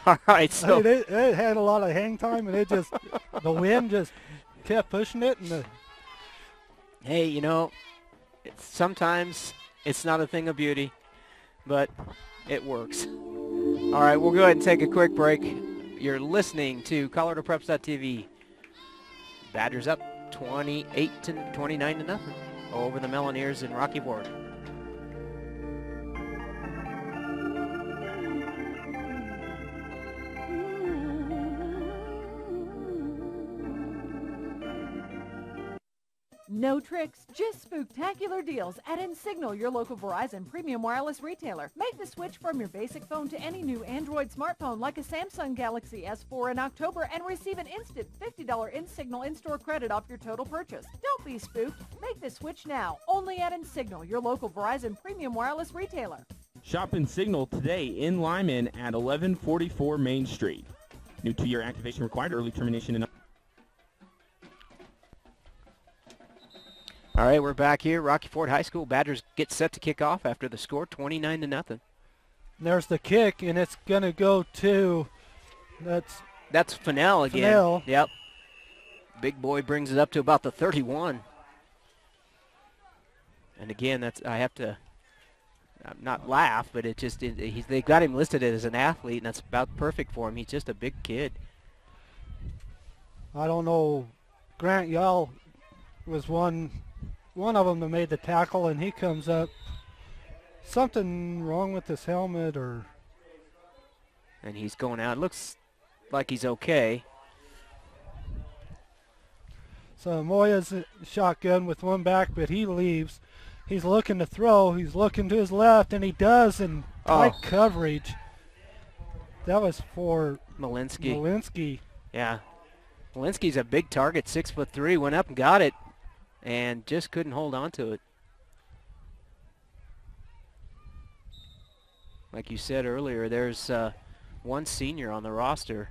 All right, so I mean, it had a lot of hang time, and it just the wind just kept pushing it. And hey, you know, sometimes it's not a thing of beauty, but it works. All right, we'll go ahead and take a quick break. You're listening to ColoradoPreps.tv. Badgers up 29-0 over the Melloneers in Rocky Ford. No tricks, just spooktacular deals at Insignal, your local Verizon premium wireless retailer. Make the switch from your basic phone to any new Android smartphone like a Samsung Galaxy S4 in October and receive an instant $50 Insignal in-store credit off your total purchase. Don't be spooked. Make the switch now, only at Insignal, your local Verizon premium wireless retailer. Shop Insignal today in Limon at 1144 Main Street. New 2-year activation required, early termination in... All right, we're back here. Rocky Ford High School. Badgers get set to kick off after the score, 29-0. there's the kick, and it's going to go to, That's Fennell again. Fennell. Yep. Big boy brings it up to about the 31. And again, I have to not laugh, but they got him listed as an athlete, and that's about perfect for him. He's just a big kid. I don't know, Grant, y'all was one of them that made the tackle, and he comes up. Something wrong with his helmet, or? And he's going out. Looks like he's okay. So Moya's shotgun with one back, but he leaves. He's looking to throw. He's looking to his left, and he does in tight coverage. That was for Malinsky. Yeah. Malinsky's a big target, 6'3", went up and got it, and just couldn't hold on to it. Like you said earlier, there's one senior on the roster.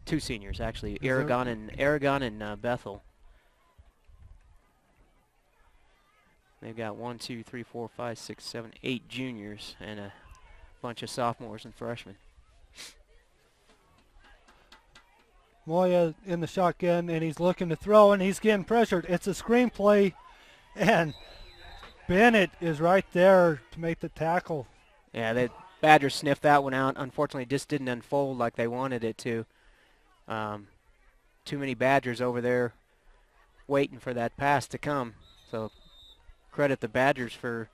Two seniors, actually, Aragon and Bethel. They've got 1, 2, 3, 4, 5, 6, 7, 8 juniors and a bunch of sophomores and freshmen. Moya in the shotgun, and he's looking to throw, and he's getting pressured. It's a screen play, and Bennett is right there to make the tackle. Yeah, the Badgers sniffed that one out. Unfortunately, it just didn't unfold like they wanted it to. Too many Badgers over there waiting for that pass to come. So credit the Badgers for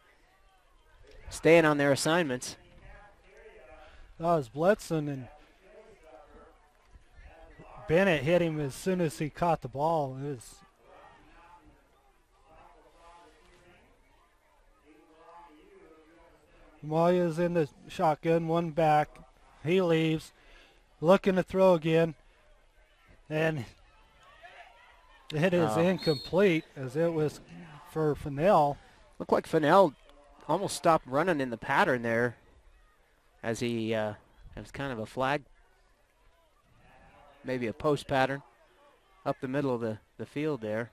staying on their assignments. That was Bledson, and Bennett hit him as soon as he caught the ball. It was Moya's in the shotgun, one back. He leaves, looking to throw again, and it is incomplete, as it was for Fennell. Looked like Fennell almost stopped running in the pattern there, as he it was kind of a flag, maybe a post pattern up the middle of the field there.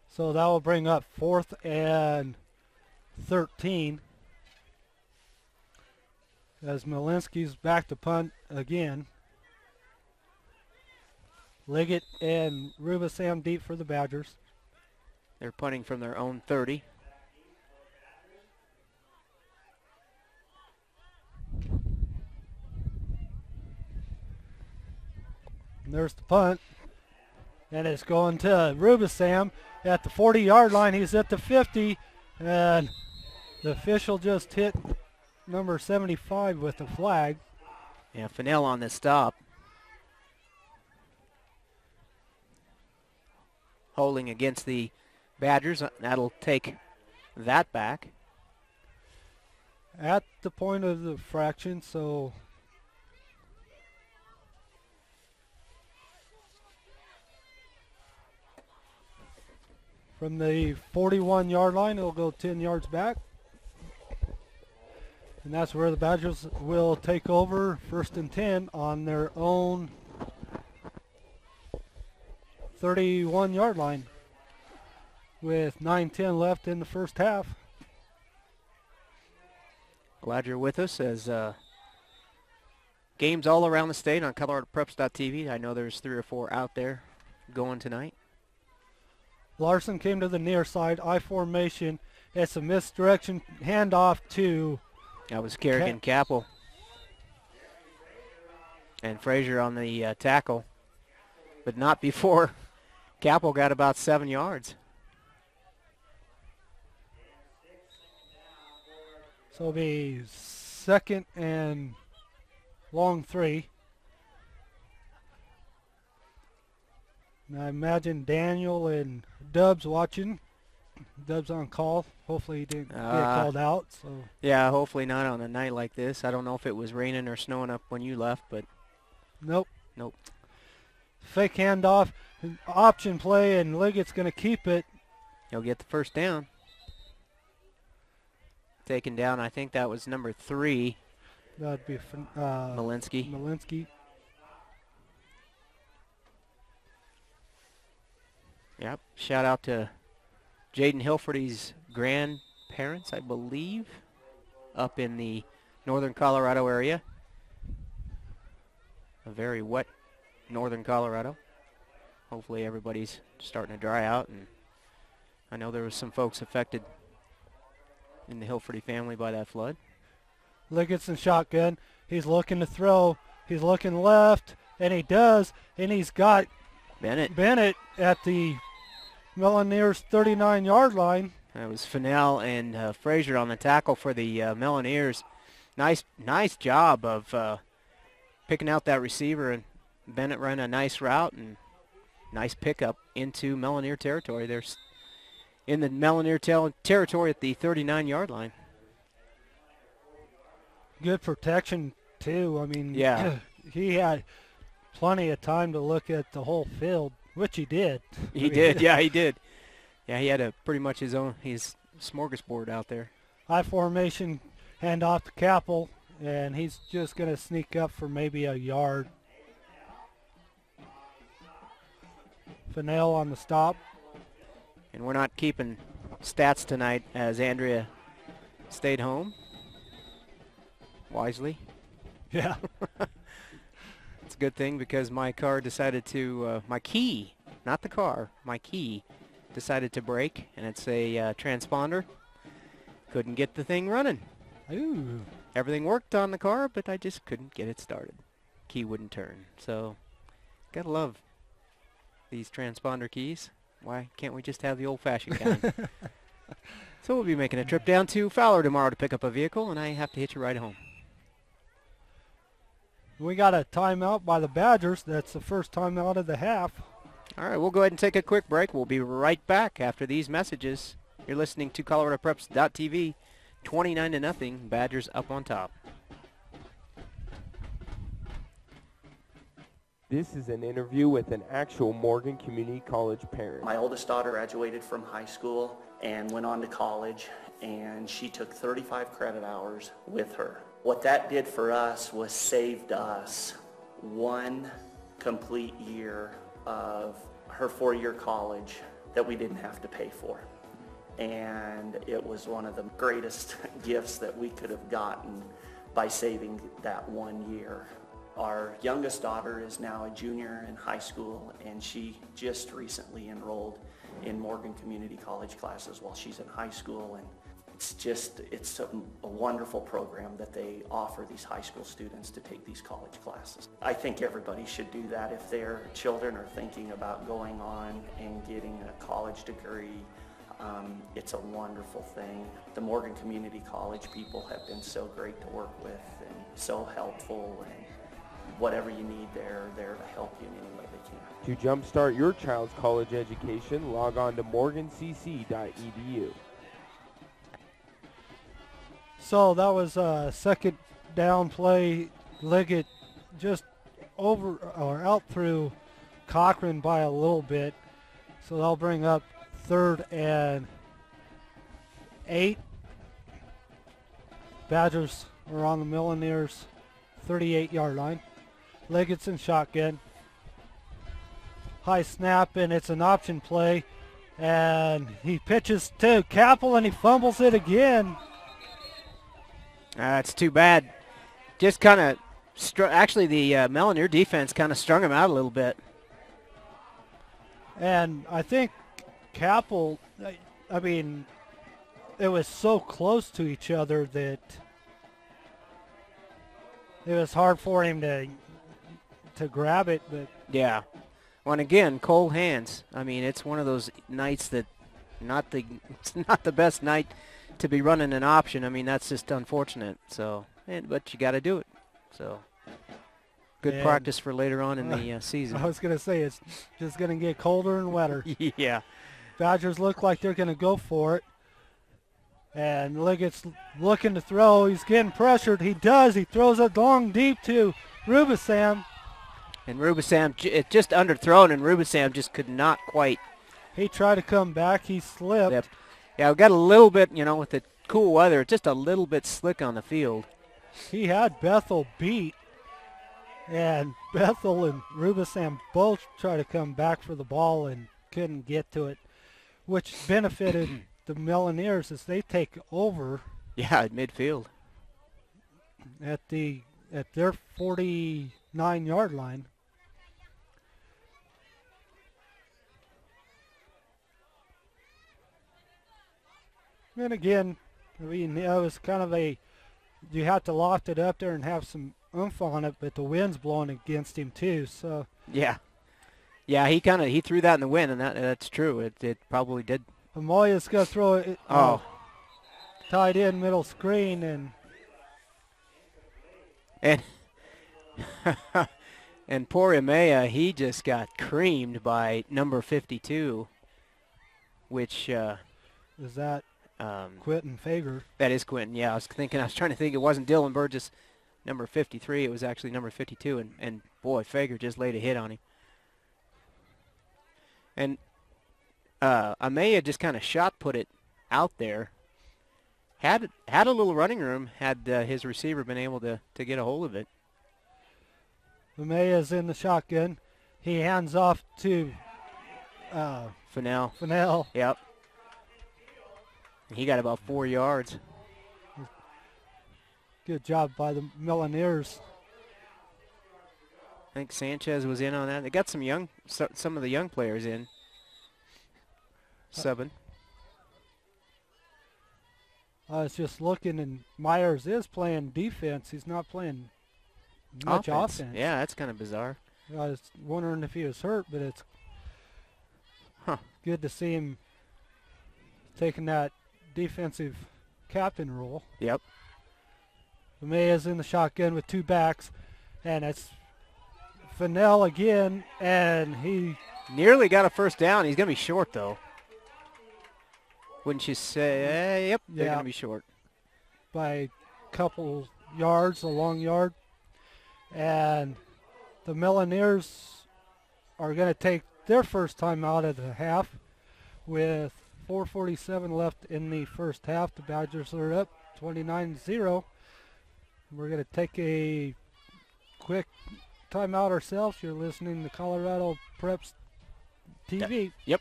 So that will bring up 4th and 13. As Malinsky's back to punt again. Liggett and Rubisam deep for the Badgers. They're punting from their own 30. And there's the punt. And it's going to Rubisam at the 40-yard line. He's at the 50. And the official just hit number 75 with the flag. Yeah, Fennell on this stop. Holding against the Badgers. That'll take that back. At the point of the fraction, so from the 41-yard line, it'll go 10 yards back. And that's where the Badgers will take over 1st and 10 on their own 31-yard line with 9:10 left in the first half. Glad you're with us as games all around the state on ColoradoPreps.tv. I know there's 3 or 4 out there going tonight. Larson came to the near side, I formation. It's a misdirection handoff to That was Kerrigan Capel. And Frazier on the tackle, but not before Capel got about 7 yards. So it'll be 2nd and long 3. And I imagine Daniel and Dubs watching. Dubs on call. Hopefully he didn't get called out. So yeah, hopefully not on a night like this. I don't know if it was raining or snowing up when you left, but nope. Fake handoff, option play, and Liggett's going to keep it. He'll get the first down. Taken down, I think that was number 3. That'd be Malinsky. Yep. Shout out to Jaden Hilferty's grandparents, I believe, up in the northern Colorado area. A very wet northern Colorado. Hopefully everybody's starting to dry out, and I know there was some folks affected in the Hilferty family by that flood. Liggett's in shotgun. He's looking to throw. He's looking left, And he does, and he's got Bennett. at the Melloneers 39-yard line. That was Fennell and Frazier on the tackle for the Melloneers. Nice job of picking out that receiver, and Bennett ran a nice route and nice pickup into Melloneer territory. They're in the Melloneer territory at the 39-yard line. Good protection, too. I mean, yeah, he had plenty of time to look at the whole field, which he did. He did. Yeah, he did. Yeah, he had pretty much his smorgasbord out there. High formation, hand off to Capel, and he's just going to sneak up for maybe a yard. Fennell on the stop. And we're not keeping stats tonight as Andrea stayed home. Wisely. Yeah. It's a good thing because my car decided to, my key, not the car, my key decided to break, and it's a transponder. Couldn't get the thing running. Ooh. Everything worked on the car, but I just couldn't get it started. Key wouldn't turn. So, gotta love these transponder keys. Why can't we just have the old-fashioned kind? So we'll be making a trip down to Fowler tomorrow to pick up a vehicle, and I have to hitch a ride home. We got a timeout by the Badgers. That's the first timeout of the half. All right, we'll go ahead and take a quick break. We'll be right back after these messages. You're listening to ColoradoPreps.tv. 29-0, Badgers up on top. This is an interview with an actual Morgan Community College parent. My oldest daughter graduated from high school and went on to college, and she took 35 credit hours with her. What that did for us was saved us one complete year of her 4-year college that we didn't have to pay for. And it was one of the greatest gifts that we could have gotten by saving that 1 year. Our youngest daughter is now a junior in high school, and she just recently enrolled in Morgan Community College classes while she's in high school. And it's a wonderful program that they offer these high school students to take these college classes. I think everybody should do that if their children are thinking about going on and getting a college degree. It's a wonderful thing. The Morgan Community College people have been so great to work with and so helpful, and whatever you need, they're there to help you in any way they can. To jumpstart your child's college education, log on to morgancc.edu. So that was a second down play. Liggett just over or out through Cochran by a little bit. So they'll bring up 3rd and 8. Badgers are on the Melloneers 38-yard line. Liggett's in shotgun. High snap, and it's an option play. And he pitches to Capel, and he fumbles it again. That's too bad. Just kind of, actually the Melloneer defense kind of strung him out a little bit. And I think Capel, I mean, it was so close to each other that it was hard for him to grab it. But yeah. Well, and again, cold hands. I mean, it's one of those nights that it's not the best night to be running an option. I mean, that's just unfortunate. So, but you got to do it. So, good practice for later on in the season. I was going to say, it's just going to get colder and wetter. Yeah. Badgers look like they're going to go for it. And Liggett's looking to throw. He's getting pressured. He does. He throws it long deep to Rubisam. And Rubisam, it just underthrown, and Rubisam just could not quite. He tried to come back. He slipped. Yeah, we got a little bit, with the cool weather, just a little bit slick on the field. He had Bethel beat, and Bethel and Rubisam both tried to come back for the ball and couldn't get to it, which benefited the Melloneers as they take over. Yeah, at midfield. At their 49-yard line. And again, I mean, it was kind of you have to loft it up there and have some oomph on it, but the wind's blowing against him too. So Yeah. Yeah, he threw that in the wind, and that's true. It probably did. Amoya's going to throw it Oh. tied in middle screen, and and poor Emea, he just got creamed by number 52, which is that Quentin Fager? that is Quentin. Yeah, I was trying to think it wasn't Dylan Burgess, number 53. It was actually number 52, and boy, Fager just laid a hit on him. And Emea just kind of shot put it out there. Had a little running room had his receiver been able to get a hold of it. Amea's in the shotgun. He hands off to Fennell. Yep. He got about 4 yards. Good job by the Melloneers. I think Sanchez was in on that. They got some of the young players in. Subbing. I was just looking, and Myers is playing defense. He's not playing much offense. Yeah, that's kind of bizarre. I was wondering if he was hurt, but it's good to see him taking that defensive captain role. Yep. Amea's in the shotgun with 2 backs, and it's Fennell again, and he nearly got a first down. He's going to be short, though. Wouldn't you say? Yep, they're going to be short. By a couple yards, a long yard. And the Melloneers are going to take their first time out of the half with 4:47 left in the first half. The Badgers are up 29-0. We're going to take a quick timeout ourselves. You're listening to Colorado Preps TV. Yep.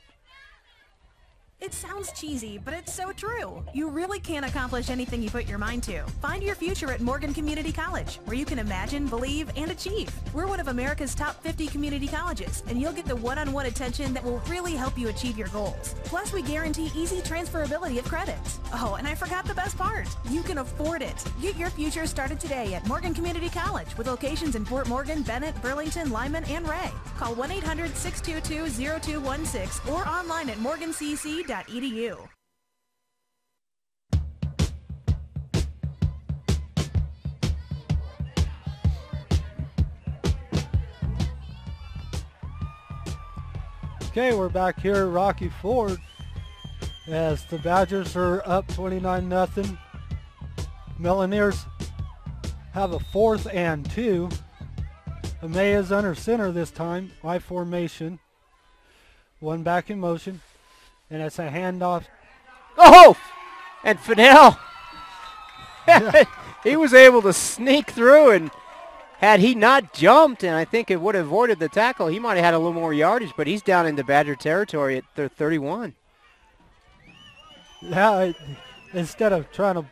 It sounds cheesy, but it's so true. You really can accomplish anything you put your mind to. Find your future at Morgan Community College, where you can imagine, believe, and achieve. We're one of America's top 50 community colleges, and you'll get the one-on-one attention that will really help you achieve your goals. Plus, we guarantee easy transferability of credits. Oh, and I forgot the best part. You can afford it. Get your future started today at Morgan Community College, with locations in Fort Morgan, Bennett, Burlington, Limon, and Ray. Call 1-800-622-0216 or online at morgancc.edu. Okay, we're back here at Rocky Ford as the Badgers are up 29-0. Melloneers have a 4th and 2. Amea's under center this time, I formation. 1 back in motion. And it's a handoff. Oh! And Fennell. He was able to sneak through, and had he not jumped, and I think it would have avoided the tackle, he might have had a little more yardage, but he's down into Badger territory at 31. Yeah, instead of trying to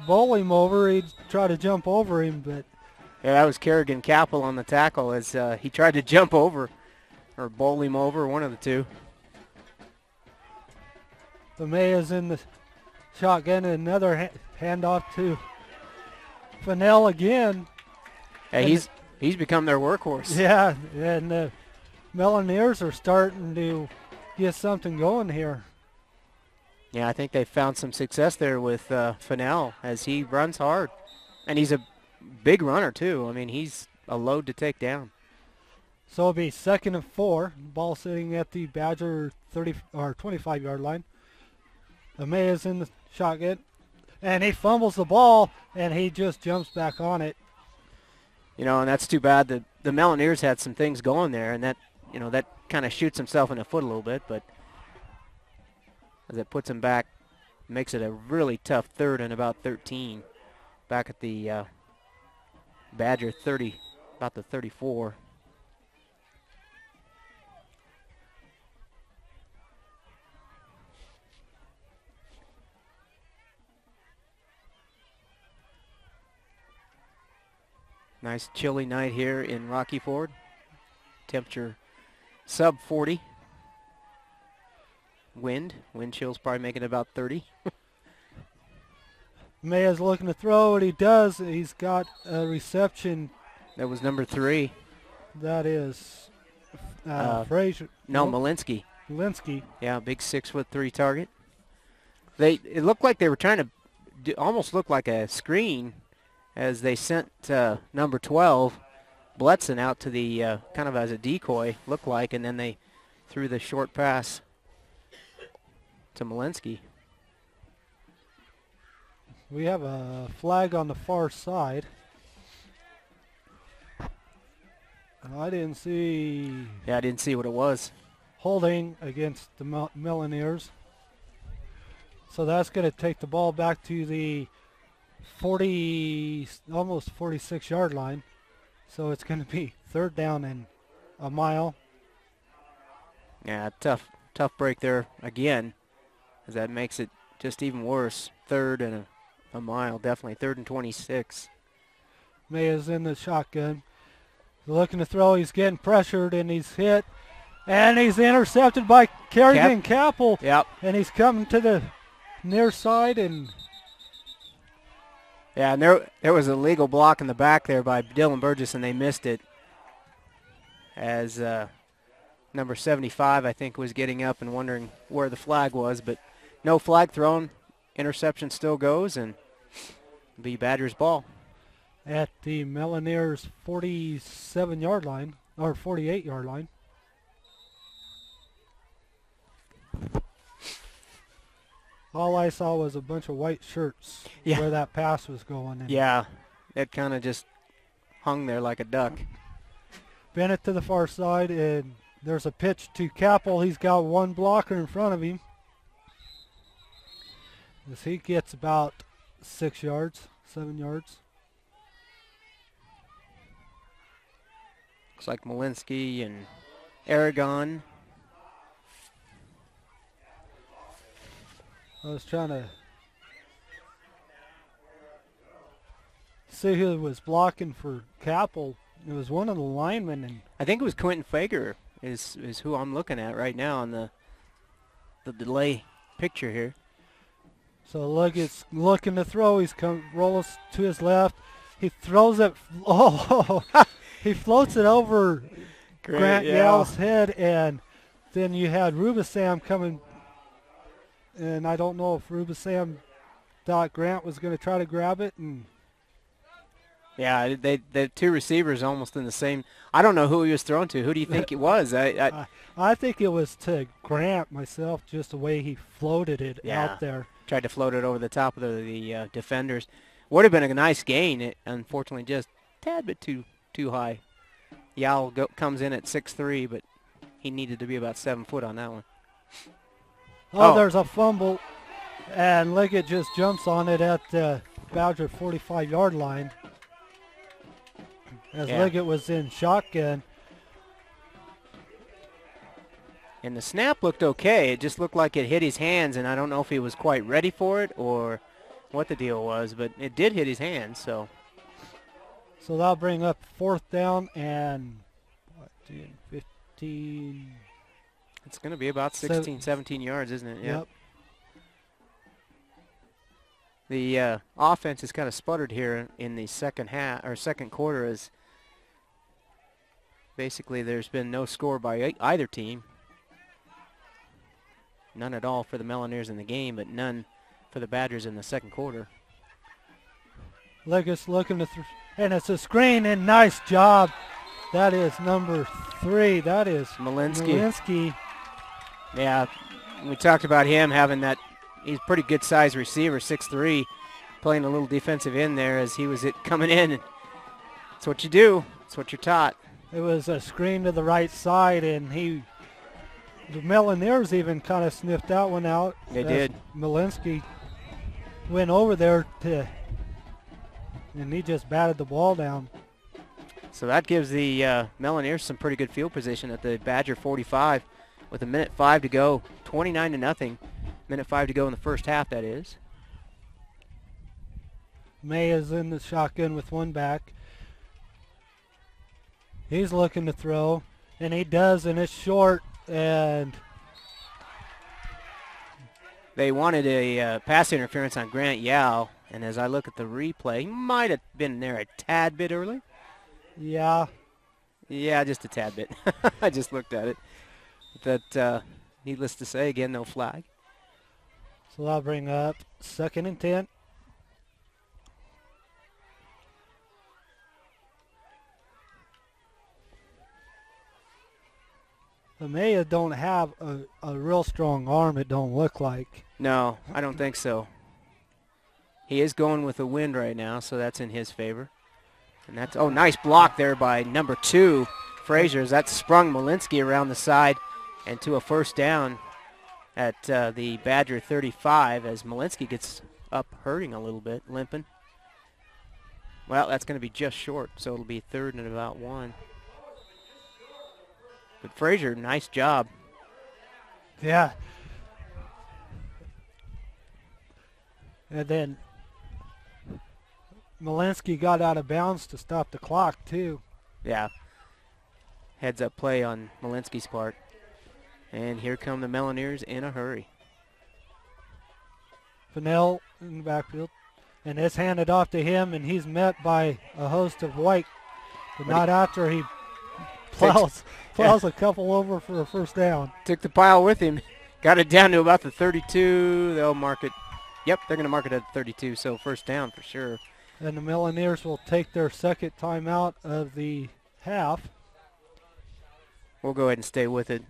bowl him over, he'd try to jump over him. But yeah, that was Kerrigan Capel on the tackle as he tried to jump over or bowl him over, one of the two. Amea's in the shotgun, and another handoff to Fennell again. Yeah, he's become their workhorse. Yeah, and the Melloneers are starting to get something going here. Yeah, I think they found some success there with Fennell as he runs hard. And he's a big runner, too. I mean, he's a load to take down. So it'll be 2nd and 4. Ball sitting at the Badger 30 or 25-yard line. Amea's in the shotgun, and he fumbles the ball, and he just jumps back on it. You know, and that's too bad. The Melloneers had some things going there, and that kind of shoots himself in the foot a little bit, but as it puts him back, makes it a really tough 3rd and about 13 back at the Badger 30, about the 34. Nice chilly night here in Rocky Ford. Temperature sub 40. Wind chill's probably making it about 30. Maya's looking to throw, and he does. He's got a reception. That was number 3. That is Frazier. No, Malinsky. Malinsky. Yeah, big 6'3" target. It looked like they were trying to almost look like a screen as they sent number 12, Bletson, out to the kind of as a decoy, looked like, and then they threw the short pass to Malinsky. We have a flag on the far side. I didn't see. Yeah, I didn't see what it was. Holding against the Melloneers. So that's going to take the ball back to the 40, almost 46-yard line. So it's going to be 3rd down and a mile. Yeah, tough break there again, as that makes it just even worse. 3rd and a mile, definitely 3rd and 26. Maya's in the shotgun. Looking to throw, he's getting pressured, and he's hit. And he's intercepted by Kerrigan Capel. Yep. And he's coming to the near side. And yeah, and there was a legal block in the back there by Dylan Burgess, and they missed it. As number 75, I think, was getting up and wondering where the flag was. But no flag thrown. Interception still goes, and be Badgers ball. At the Melloneers 47-yard line, or 48-yard line. All I saw was a bunch of white shirts where that pass was going. Yeah, it kind of just hung there like a duck. Bennett to the far side, and there's a pitch to Capel. He's got one blocker in front of him. As he gets about 6 yards, 7 yards. Looks like Malinsky and Aragon. I was trying to see who was blocking for Capel. It was one of the linemen, and I think it was Quentin Fager is who I'm looking at right now on the delay picture here. So look, it's looking to throw. He's rolls to his left. He throws it. Oh, he floats it over Grant Yale's head, and then you had Rubisam coming. And I don't know if Rubisam thought Grant was going to try to grab it. And yeah, the 2 receivers almost in the same. I don't know who he was thrown to. Who do you think it was? I think it was to Grant myself, just the way he floated it out there. Tried to float it over the top of the defenders. Would have been a nice gain. It unfortunately just a tad bit too high. Yao comes in at 6'3", but he needed to be about 7 foot on that one. Oh, there's a fumble, and Liggett just jumps on it at the Badger 45-yard line. As Liggett was in shotgun. And the snap looked okay. It just looked like it hit his hands, and I don't know if he was quite ready for it or what the deal was, but it did hit his hands. So that'll bring up 4th down and 15. It's going to be about 16, 17 yards, isn't it? Yep. The offense is kind of sputtered here in the second quarter, as basically there's been no score by either team. None at all for the Melloneers in the game, but none for the Badgers in the second quarter. Leggett's looking to and it's a screen, and nice job. That is number 3. That is Malinsky. Yeah, we talked about him having that. He's a pretty good size receiver, 6'3", playing a little defensive end there as he was coming in. And that's what you do. That's what you're taught. It was a screen to the right side, and the Melloneers even kind of sniffed that one out. They did. Malinsky went over there and he just batted the ball down. So that gives the Melloneers some pretty good field position at the Badger 45 with 1:05 to go, 29-0. 1:05 to go in the first half, that is. May is in the shotgun with one back. He's looking to throw, and he does, and it's short, and they wanted a pass interference on Grant Yao, And as I look at the replay, he might have been there a tad bit early. Yeah. Yeah, just a tad bit. I just looked at it. That, needless to say, again, no flag. So I'll bring up 2nd and 10. Amaya don't have a real strong arm, it don't look like. No, I don't think so. He is going with the wind right now, so that's in his favor. And that's, oh, nice block there by number 2, Frazier. That sprung Malinsky around the side and to a first down at the Badger 35 as Malinsky gets up hurting a little bit, limping. Well, that's going to be just short, so it'll be 3rd and about 1. But Frazier, nice job. Yeah. And then Malinsky got out of bounds to stop the clock, too. Yeah. Heads up play on Malinsky's part. And here come the Melloneers in a hurry. Fennell in the backfield. And it's handed off to him, and he's met by a host of white. But not after he plows a couple over for a first down. Took the pile with him. Got it down to about the 32. They'll mark it. Yep, they're going to mark it at 32, so first down for sure. And the Melloneers will take their 2nd timeout of the half. We'll go ahead and stay with it.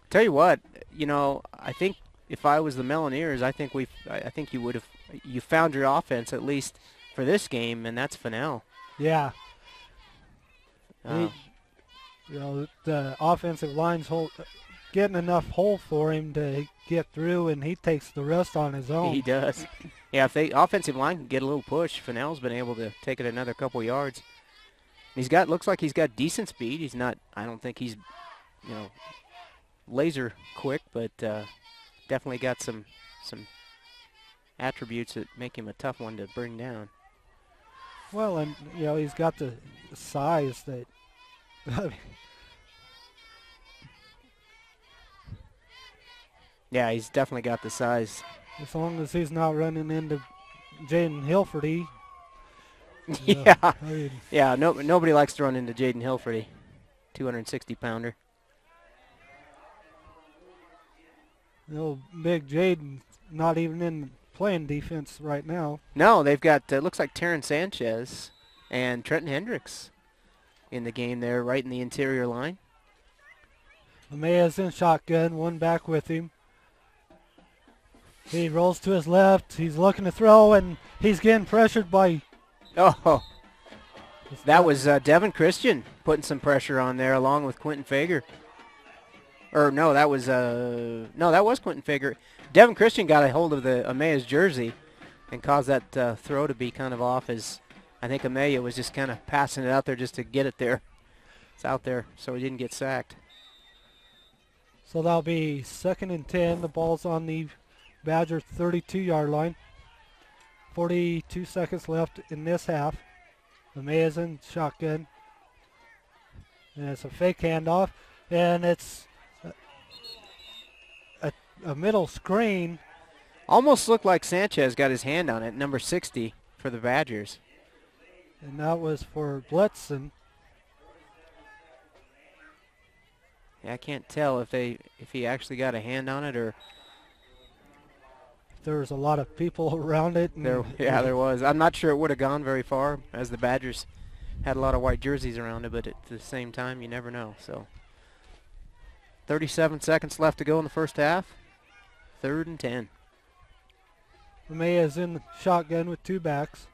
Tell you what, you know, I think if I was the Melloneers, I think you would have, you found your offense at least for this game, and that's Fennell. Yeah. You know, the offensive line's getting enough hole for him to get through, and he takes the rest on his own. He does. Yeah, if the offensive line can get a little push, Fennell's been able to take it another couple yards. Looks like he's got decent speed. He's not, I don't think he's, you know, laser quick, but definitely got some attributes that make him a tough one to bring down. Well, and, you know, he's got the size that, yeah, he's definitely got the size. As long as he's not running into Jaden Hilferty. Yeah, I mean, yeah. Nobody likes to run into Jaden Hilferty, 260-pounder. You know, big Jaden not even in playing defense right now. No, they've got looks like Terrence Sanchez and Trenton Hendricks in the game there, right in the interior line. Amaya's in shotgun, one back with him. He rolls to his left. He's looking to throw, and he's getting pressured by... Oh, that was Devin Christian putting some pressure on there along with Quentin Fager. Or no, that was Quentin Fager. Devin Christian got a hold of the Amaya's jersey and caused that throw to be kind of off, as I think Amaya was just kind of passing it out there just to get it there. It's out there so he didn't get sacked. So that'll be 2nd and 10. The ball's on the Badger 32-yard line. 42 seconds left in this half. Amaya's in shotgun. And it's a fake handoff. And it's a middle screen. Almost looked like Sanchez got his hand on it, number 60 for the Badgers. And that was for Blitzen. Yeah, I can't tell if he actually got a hand on it or... There's a lot of people around it. There was. I'm not sure it would have gone very far, as the Badgers had a lot of white jerseys around it, but at the same time, you never know. So 37 seconds left to go in the first half. 3rd and 10. Amaya's in shotgun with two backs.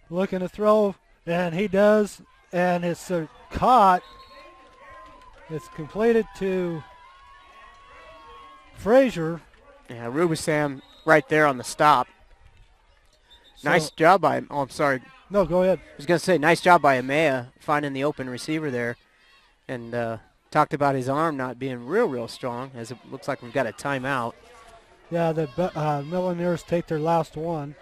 Looking to throw, and he does, and it's caught. It's completed to Frazier. Yeah, Rubisam right there on the stop. So, nice job by him. Oh, I'm sorry. No, go ahead. I was going to say, nice job by Amaya finding the open receiver there. And talked about his arm not being real strong, as it looks like we've got a timeout. Yeah, the Melloneers take their last one.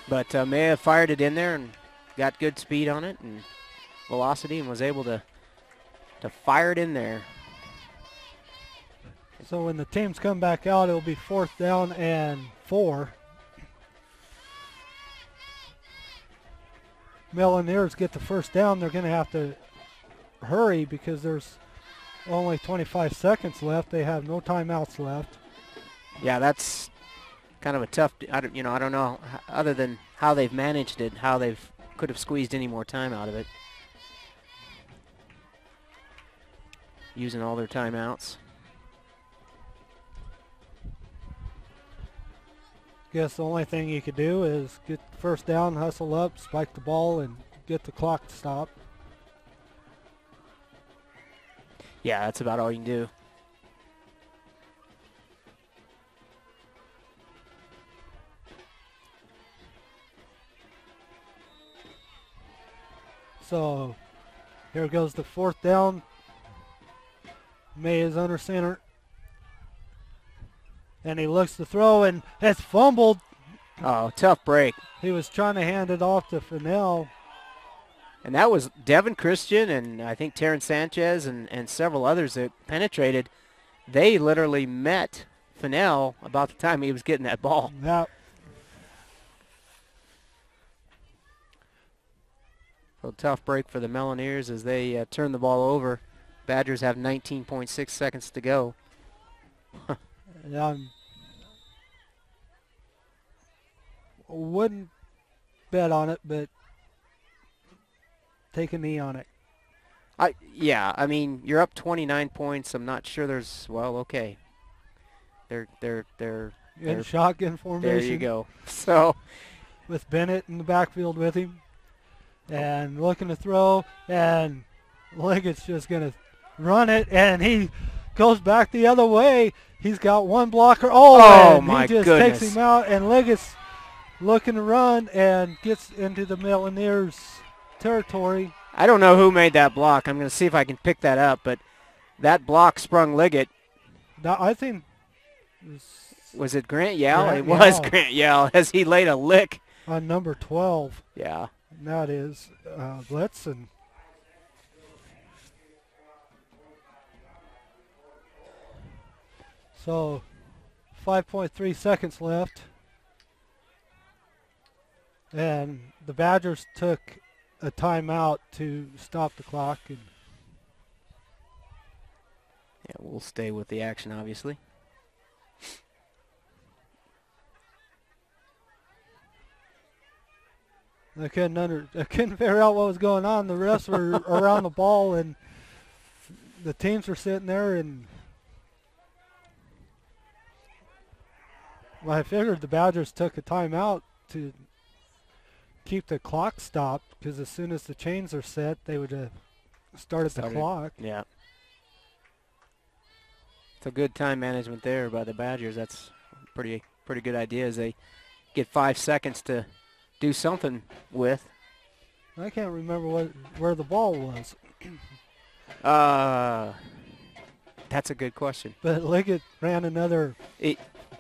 But Amaya fired it in there and got good speed on it and velocity and was able to fire it in there. So when the teams come back out, it'll be 4th down and 4. Melloneers get the first down. They're going to have to hurry because there's only 25 seconds left. They have no timeouts left. Yeah, that's kind of a tough. I don't know other than how they've managed it, how they've could have squeezed any more time out of it, using all their timeouts. Guess the only thing you could do is get the first down, hustle up, spike the ball, and get the clock to stop. Yeah, that's about all you can do. So here goes the 4th down. May is under center. And he looks to throw, and it's fumbled. Oh, tough break. He was trying to hand it off to Fennell. And that was Devin Christian and I think Terrence Sanchez and several others that penetrated. They literally met Fennell about the time he was getting that ball. Yeah. So tough break for the Melloneers as they turn the ball over. Badgers have 19.6 seconds to go. Wouldn't bet on it, but take a knee on it. Yeah, I mean, you're up 29 points. I'm not sure there's, well, okay. They're in shotgun formation. There you go. So with Bennett in the backfield with him and looking to throw, and Liggett's just going to run it, and he goes back the other way. He's got one blocker. Oh my he just goodness. takes him out, and Liggett's looking to run and gets into the Melloneers territory. I don't know who made that block. I'm going to see if I can pick that up, but that block sprung Liggett. I think was it Grant Yell? Grant It was Yell. Grant Yell as he laid a lick. On number 12. Yeah. And that is Blitzen. So 5.3 seconds left. And the Badgers took a timeout to stop the clock. And yeah, we'll stay with the action, obviously. I couldn't figure out what was going on. The refs were around the ball, and the teams were sitting there, and I figured the Badgers took a timeout to keep the clock stopped, because as soon as the chains are set, they would have started the clock. Yeah. It's a good time management there by the Badgers. That's pretty good idea as they get 5 seconds to do something with. I can't remember where the ball was. That's a good question. But Liggett ran another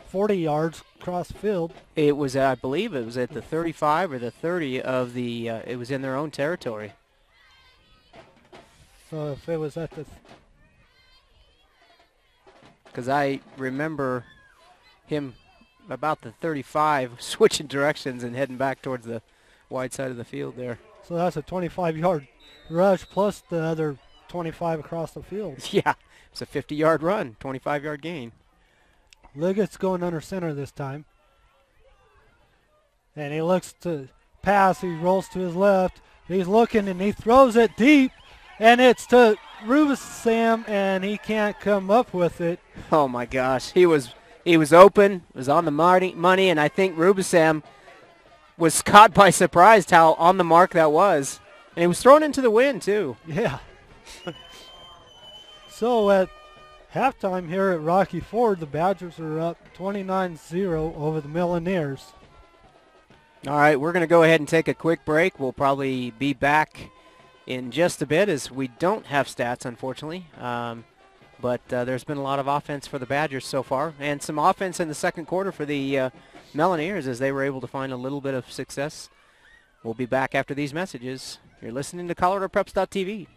40 yards across the field. It was, I believe, it was at the 35 or the 30 of the. It was in their own territory. So if it was at the. Because I remember him about the 35 switching directions and heading back towards the wide side of the field there. So that's a 25-yard rush plus the other 25 across the field. Yeah, it's a 50-yard run, 25-yard gain. Liggett's going under center this time. And he looks to pass. He rolls to his left. He's looking, and he throws it deep. And it's to Rubisam, and he can't come up with it. Oh, my gosh. He was open, was on the money, and I think Rubisam was caught by surprise how on the mark that was. And he was thrown into the wind, too. Yeah. So at halftime here at Rocky Ford, the Badgers are up 29-0 over the Melloneers. All right, we're going to go ahead and take a quick break. We'll probably be back in just a bit as we don't have stats, unfortunately. But there's been a lot of offense for the Badgers so far, and some offense in the second quarter for the Melloneers as they were able to find a little bit of success. We'll be back after these messages. You're listening to ColoradoPreps.tv.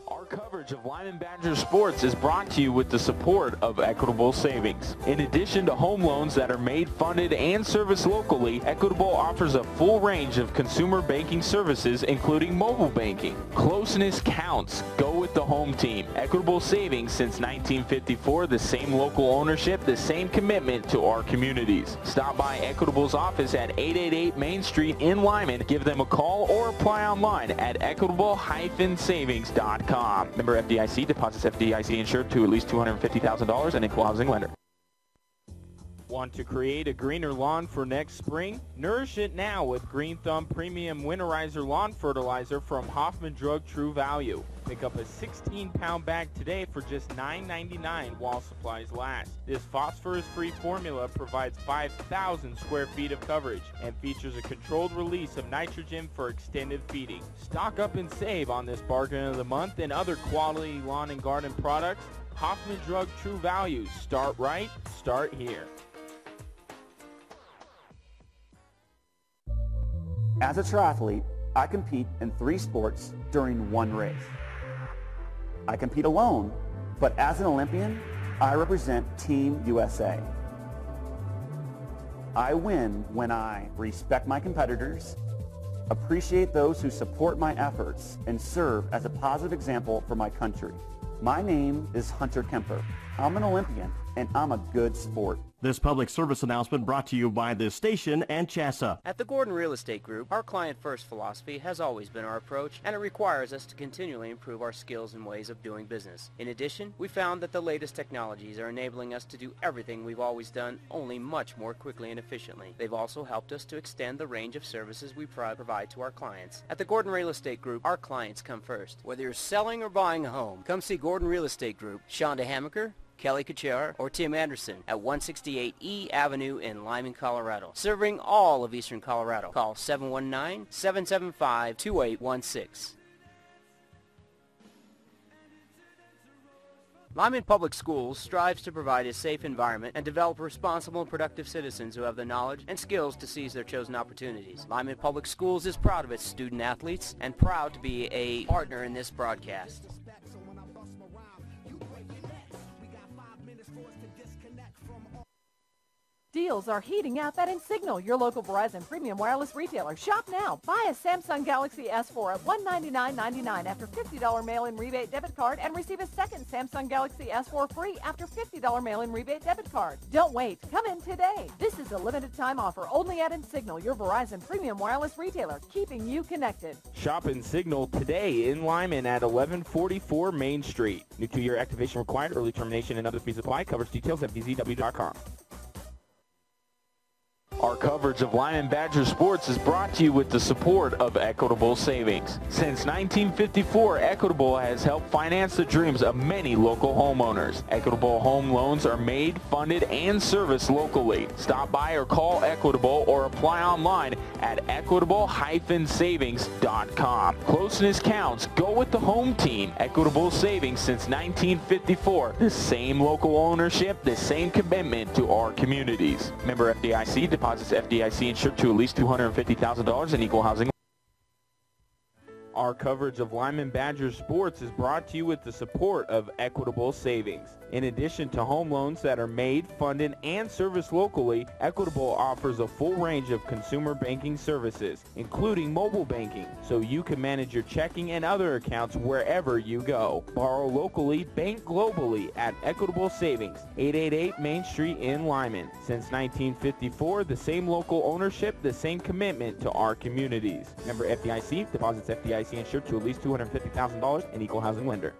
Our coverage of Limon Badger Sports is brought to you with the support of Equitable Savings. In addition to home loans that are made, funded, and serviced locally, Equitable offers a full range of consumer banking services, including mobile banking. Closeness counts. Go with the home team. Equitable Savings since 1954, the same local ownership, the same commitment to our communities. Stop by Equitable's office at 888 Main Street in Limon. Give them a call or apply online at equitable-savings.com. Member FDIC, deposits FDIC insured to at least $250,000 and equal housing lender. Want to create a greener lawn for next spring? Nourish it now with Green Thumb Premium Winterizer Lawn Fertilizer from Hoffman Drug True Value. Pick up a 16-pound bag today for just $9.99 while supplies last. This phosphorus-free formula provides 5,000 square feet of coverage and features a controlled release of nitrogen for extended feeding. Stock up and save on this bargain of the month and other quality lawn and garden products. Hoffman Drug True Value. Start right, start here. As a triathlete, I compete in 3 sports during one race. I compete alone, but as an Olympian, I represent Team USA. I win when I respect my competitors, appreciate those who support my efforts, and serve as a positive example for my country. My name is Hunter Kemper. I'm an Olympian, and I'm a good sport. This public service announcement brought to you by this station and CHASA. At the Gordon Real Estate Group, our client-first philosophy has always been our approach, and it requires us to continually improve our skills and ways of doing business. In addition, we found that the latest technologies are enabling us to do everything we've always done, only much more quickly and efficiently. They've also helped us to extend the range of services we provide to our clients. At the Gordon Real Estate Group, our clients come first. Whether you're selling or buying a home, come see Gordon Real Estate Group, Shonda Hammaker, Kelly Kuchar, or Tim Anderson at 168 E Avenue in Limon, Colorado. Serving all of Eastern Colorado. Call 719-775-2816. Limon Public Schools strives to provide a safe environment and develop responsible and productive citizens who have the knowledge and skills to seize their chosen opportunities. Limon Public Schools is proud of its student athletes and proud to be a partner in this broadcast. Deals are heating up at Insignal, your local Verizon premium wireless retailer. Shop now. Buy a Samsung Galaxy S4 at $199.99 after $50 mail-in rebate debit card and receive a second Samsung Galaxy S4 free after $50 mail-in rebate debit card. Don't wait. Come in today. This is a limited time offer only at Insignal, your Verizon premium wireless retailer, keeping you connected. Shop Insignal today in Limon at 1144 Main Street. New 2-year activation required. Early termination and other fees apply. Coverage details at bzw.com. Our coverage of Limon Badger Sports is brought to you with the support of Equitable Savings. Since 1954, Equitable has helped finance the dreams of many local homeowners. Equitable home loans are made, funded, and serviced locally. Stop by or call Equitable or apply online at equitable-savings.com. Closeness counts. Go with the home team. Equitable Savings since 1954. The same local ownership, the same commitment to our communities. Member FDIC, deposits FDIC insured to at least $250,000 and equal housing. Our coverage of Limon Badger Sports is brought to you with the support of Equitable Savings. In addition to home loans that are made, funded, and serviced locally, Equitable offers a full range of consumer banking services, including mobile banking, so you can manage your checking and other accounts wherever you go. Borrow locally, bank globally at Equitable Savings, 888 Main Street in Limon. Since 1954, the same local ownership, the same commitment to our communities. Member FDIC, deposits FDIC insured to at least $250,000 and equal housing lender.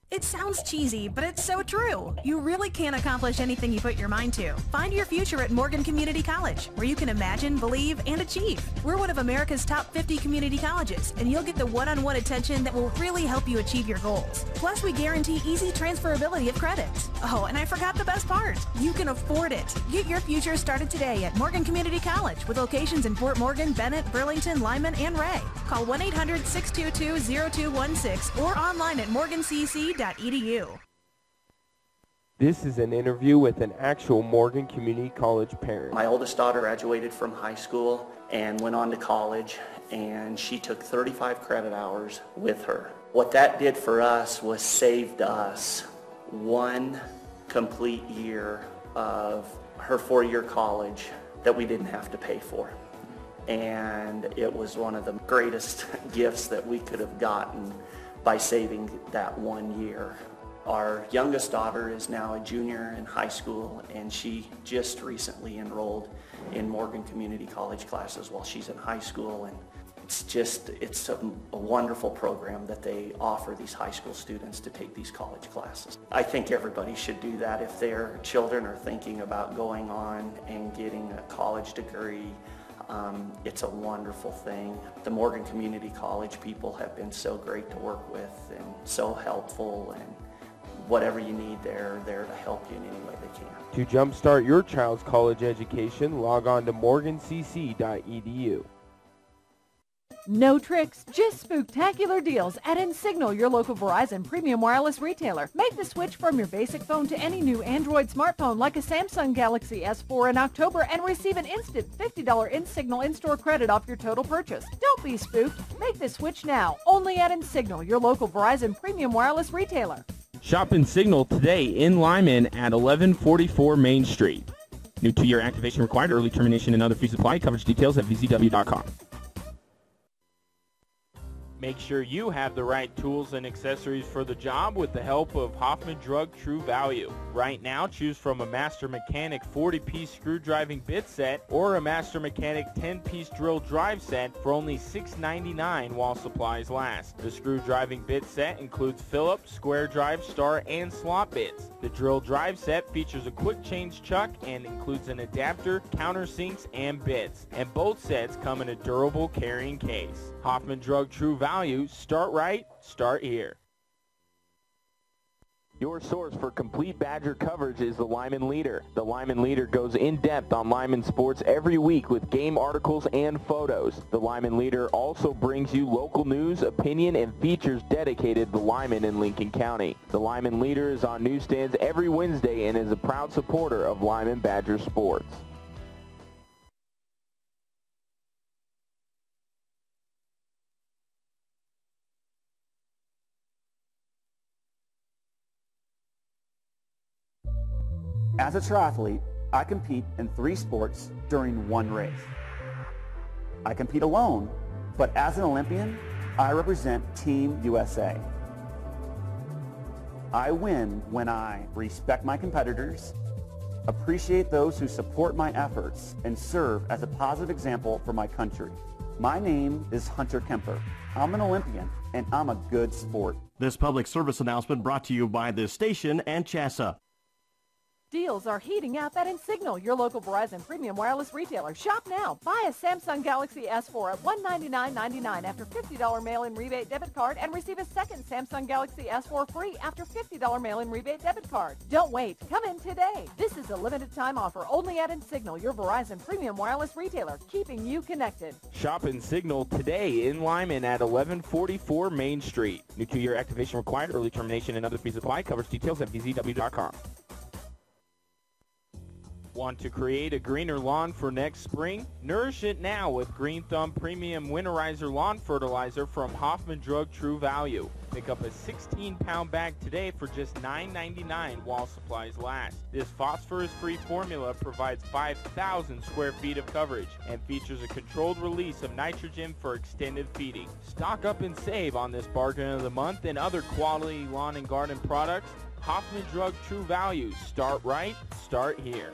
It sounds cheesy, but it's so true. You really can accomplish anything you put your mind to. Find your future at Morgan Community College, where you can imagine, believe, and achieve. We're one of America's top 50 community colleges, and you'll get the one-on-one attention that will really help you achieve your goals. Plus, we guarantee easy transferability of credits. Oh, and I forgot the best part. You can afford it. Get your future started today at Morgan Community College, with locations in Fort Morgan, Bennett, Burlington, Limon, and Ray. Call 1-800-622-0216 or online at morgancc.edu. This is an interview with an actual Morgan Community College parent. My oldest daughter graduated from high school and went on to college, and she took 35 credit hours with her. What that did for us was saved us one complete year of her 4-year college that we didn't have to pay for. And it was one of the greatest gifts that we could have gotten by saving that 1 year. Our youngest daughter is now a junior in high school, and she just recently enrolled in Morgan Community College classes while she's in high school. And it's a wonderful program that they offer these high school students to take these college classes. I think everybody should do that if their children are thinking about going on and getting a college degree. It's a wonderful thing. The Morgan Community College people have been so great to work with and so helpful, and whatever you need, they're there to help you in any way they can. To jumpstart your child's college education, log on to morgancc.edu. No tricks, just spooktacular deals at Insignal, your local Verizon premium wireless retailer. Make the switch from your basic phone to any new Android smartphone like a Samsung Galaxy S4 in October and receive an instant $50 Insignal in-store credit off your total purchase. Don't be spooked. Make the switch now, only at Insignal, your local Verizon premium wireless retailer. Shop Insignal today in Limon at 1144 Main Street. New 2-year activation required. Early termination and other fees apply. Coverage details at vzw.com. Make sure you have the right tools and accessories for the job with the help of Hoffman Drug True Value. Right now, choose from a Master Mechanic 40-piece screw driving bit set or a Master Mechanic 10-piece drill drive set for only $6.99 while supplies last. The screw driving bit set includes Phillips, square drive, star, and slot bits. The drill drive set features a quick change chuck and includes an adapter, countersinks, and bits. And both sets come in a durable carrying case. Hoffman Drug True Value. Start right, start here. Your source for complete Badger coverage is the Limon Leader. The Limon Leader goes in-depth on Limon sports every week with game articles and photos. The Limon Leader also brings you local news, opinion, and features dedicated to Limon and Lincoln County. The Limon Leader is on newsstands every Wednesday and is a proud supporter of Limon Badger sports. As a triathlete, I compete in 3 sports during 1 race. I compete alone, but as an Olympian, I represent Team USA. I win when I respect my competitors, appreciate those who support my efforts, and serve as a positive example for my country. My name is Hunter Kemper. I'm an Olympian, and I'm a good sport. This public service announcement brought to you by this station and CHASA. Deals are heating up at Insignal, your local Verizon premium wireless retailer. Shop now. Buy a Samsung Galaxy S4 at $199.99 after $50 mail-in rebate debit card and receive a second Samsung Galaxy S4 free after $50 mail-in rebate debit card. Don't wait. Come in today. This is a limited time offer only at Insignal, your Verizon premium wireless retailer, keeping you connected. Shop Insignal today in Limon at 1144 Main Street. New 2-year activation required. Early termination and other fees apply. Coverage details at vzw.com. Want to create a greener lawn for next spring? Nourish it now with Green Thumb Premium Winterizer Lawn Fertilizer from Hoffman Drug True Value. Pick up a 16-pound bag today for just $9.99 while supplies last. This phosphorus-free formula provides 5,000 square feet of coverage and features a controlled release of nitrogen for extended feeding. Stock up and save on this bargain of the month and other quality lawn and garden products. Hoffman Drug True Value. Start right, start here.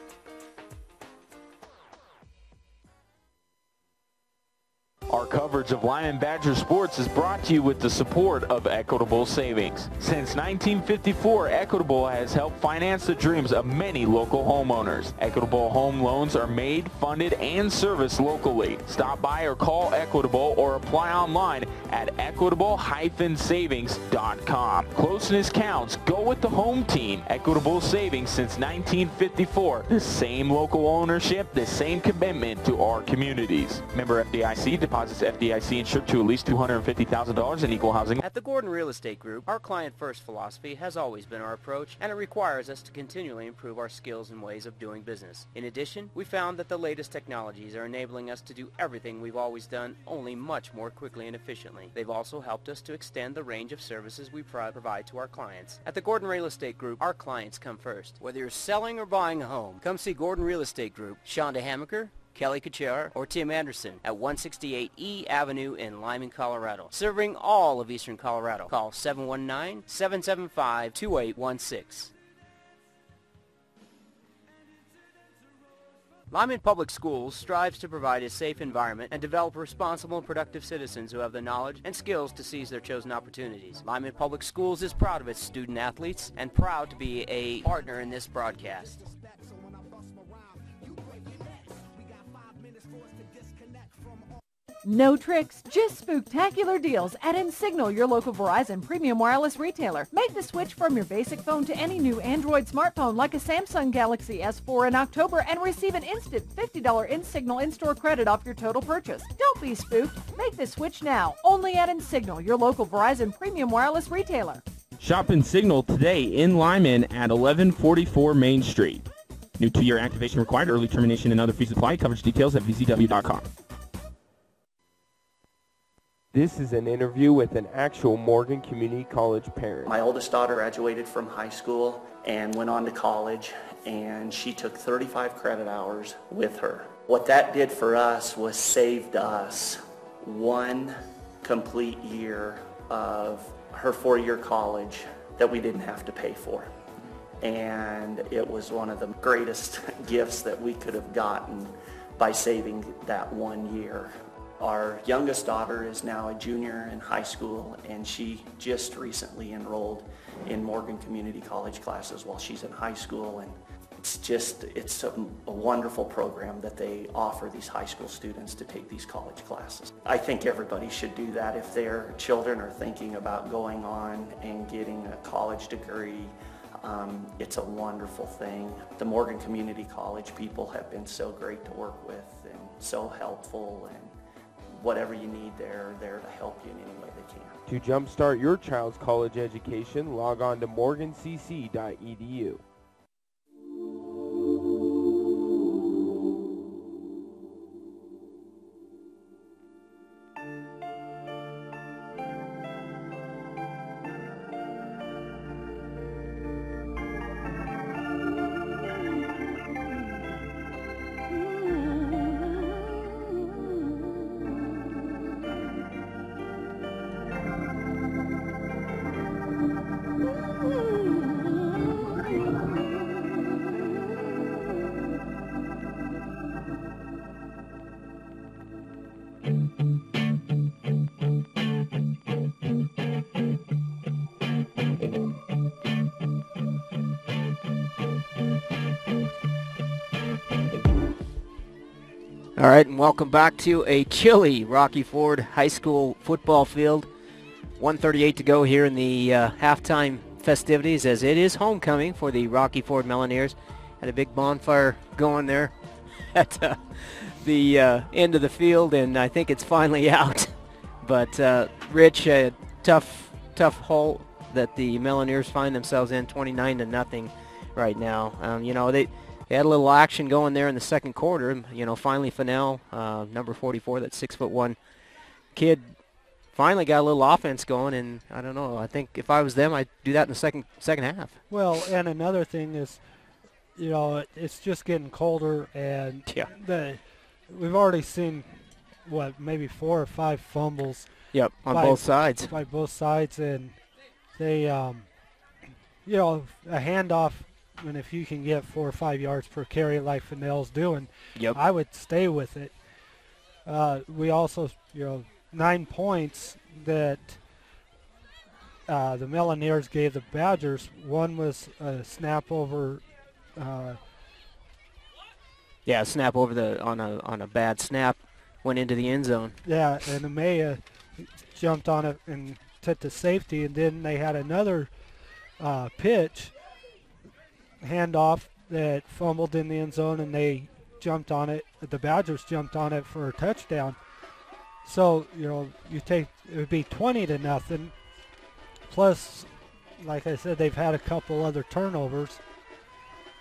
Our coverage of Limon Badger sports is brought to you with the support of Equitable Savings. Since 1954, Equitable has helped finance the dreams of many local homeowners. Equitable home loans are made, funded, and serviced locally. Stop by or call Equitable or apply online at equitable-savings.com. Closeness counts. Go with the home team. Equitable Savings since 1954. The same local ownership, the same commitment to our communities. Member FDIC. Deposits FDIC insured to at least $250,000 in equal housing. At the Gordon Real Estate Group, our client-first philosophy has always been our approach, and it requires us to continually improve our skills and ways of doing business. In addition, we found that the latest technologies are enabling us to do everything we've always done, only much more quickly and efficiently. They've also helped us to extend the range of services we provide to our clients. At the Gordon Real Estate Group, our clients come first. Whether you're selling or buying a home, come see Gordon Real Estate Group, Shonda Hammaker, Kelly Kuchar, or Tim Anderson at 168 E Avenue in Limon, Colorado. Serving all of Eastern Colorado. Call 719-775-2816. Limon Public Schools strives to provide a safe environment and develop responsible and productive citizens who have the knowledge and skills to seize their chosen opportunities. Limon Public Schools is proud of its student athletes and proud to be a partner in this broadcast. No tricks, just spooktacular deals at Insignal, your local Verizon premium wireless retailer. Make the switch from your basic phone to any new Android smartphone like a Samsung Galaxy S4 in October and receive an instant $50 Insignal in-store credit off your total purchase. Don't be spooked. Make the switch now, only at Insignal, your local Verizon premium wireless retailer. Shop Insignal today in Limon at 1144 Main Street. New 2-year activation required. Early termination and other fees apply. Coverage details at vzw.com. This is an interview with an actual Morgan Community College parent. My oldest daughter graduated from high school and went on to college, and she took 35 credit hours with her. What that did for us was saved us one complete year of her 4-year college that we didn't have to pay for. And it was one of the greatest gifts that we could have gotten by saving that 1 year. Our youngest daughter is now a junior in high school, and she just recently enrolled in Morgan Community College classes while she's in high school. And it's a wonderful program that they offer these high school students to take these college classes. I think everybody should do that if their children are thinking about going on and getting a college degree. It's a wonderful thing. The Morgan Community College people have been so great to work with and so helpful, and whatever you need, they're there to help you in any way they can. To jumpstart your child's college education, log on to morgancc.edu. All right, and welcome back to a chilly Rocky Ford High School football field. 1:38 to go here in the halftime festivities, as it is homecoming for the Rocky Ford Melloneers. Had a big bonfire going there at the end of the field, and I think it's finally out. But Rich, a tough hole that the Melloneers find themselves in, 29-0 right now. You know, they had a little action going there in the second quarter. You know, finally Fennell, number 44, that 6'1" kid, finally got a little offense going, and I don't know. I think if I was them, I'd do that in the second half. Well, and another thing is, you know, it's just getting colder, and we've already seen maybe 4 or 5 fumbles. Yep, on both sides. By both sides, and they, you know, a handoff. And if you can get 4 or 5 yards per carry like Fennell's doing, I would stay with it. We also, 9 points that the Melloneers gave the Badgers. One was a snap over. Yeah, snap over on a bad snap, went into the end zone. Yeah, and Amaya jumped on it and took the safety, and then they had another pitch handoff that fumbled in the end zone, and they jumped on it. The Badgers jumped on it for a touchdown. So it would be 20-0. Plus, like I said, they've had a couple other turnovers,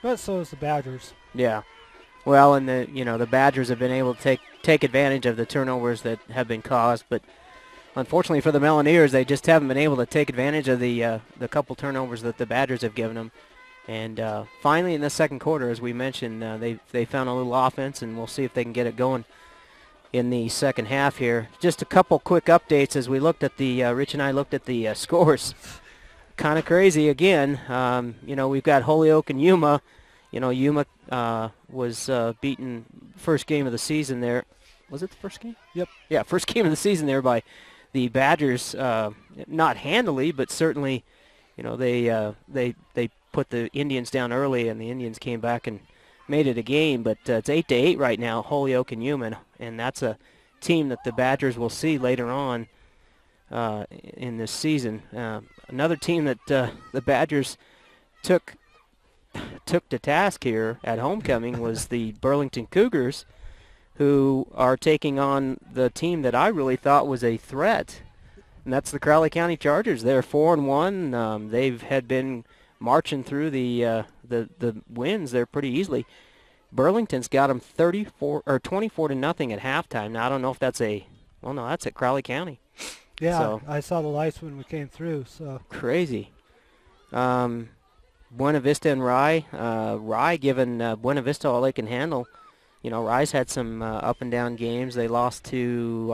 but so has the Badgers. Yeah. Well, and the Badgers have been able to take advantage of the turnovers that have been caused, but unfortunately for the Melloneers, they just haven't been able to take advantage of the couple turnovers that the Badgers have given them. And finally, in the second quarter, as we mentioned, they found a little offense, and we'll see if they can get it going in the second half here. Just a couple quick updates as we looked at Rich and I looked at the scores. Kind of crazy again. We've got Holyoke and Yuma. Yuma was beaten first game of the season there. Was it the first game? Yep. Yeah, first game of the season there by the Badgers. Not handily, but certainly, they put the Indians down early, and the Indians came back and made it a game. But it's 8-8 right now, Holyoke and Yuma, and that's a team that the Badgers will see later on in this season. Another team that the Badgers took to task here at homecoming was the Burlington Cougars, who are taking on the team that I really thought was a threat, and that's the Crowley County Chargers. They're 4-1. They've been marching through the wins there pretty easily. Burlington's got them 24-0 at halftime. Now I don't know if that's that's at Crowley County. Yeah, so, I saw the lights when we came through. So crazy. Buena Vista and Rye. Rye giving Buena Vista all they can handle. Rye's had some up and down games. They lost to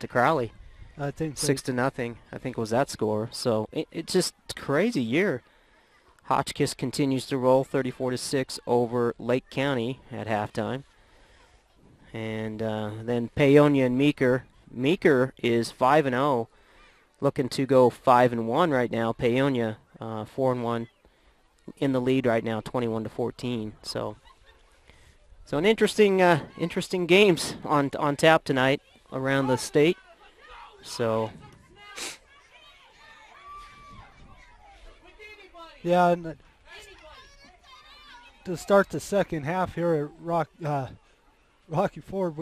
Crowley. I think 6-0. I think was that score. So it's just a crazy year. Hotchkiss continues to roll 34-6 over Lake County at halftime. And then Paonia and Meeker. Meeker is 5-0, looking to go 5-1 right now. Paonia 4-1 in the lead right now, 21-14. So an interesting games on tap tonight around the state. So yeah, and to start the second half here at Rocky Ford,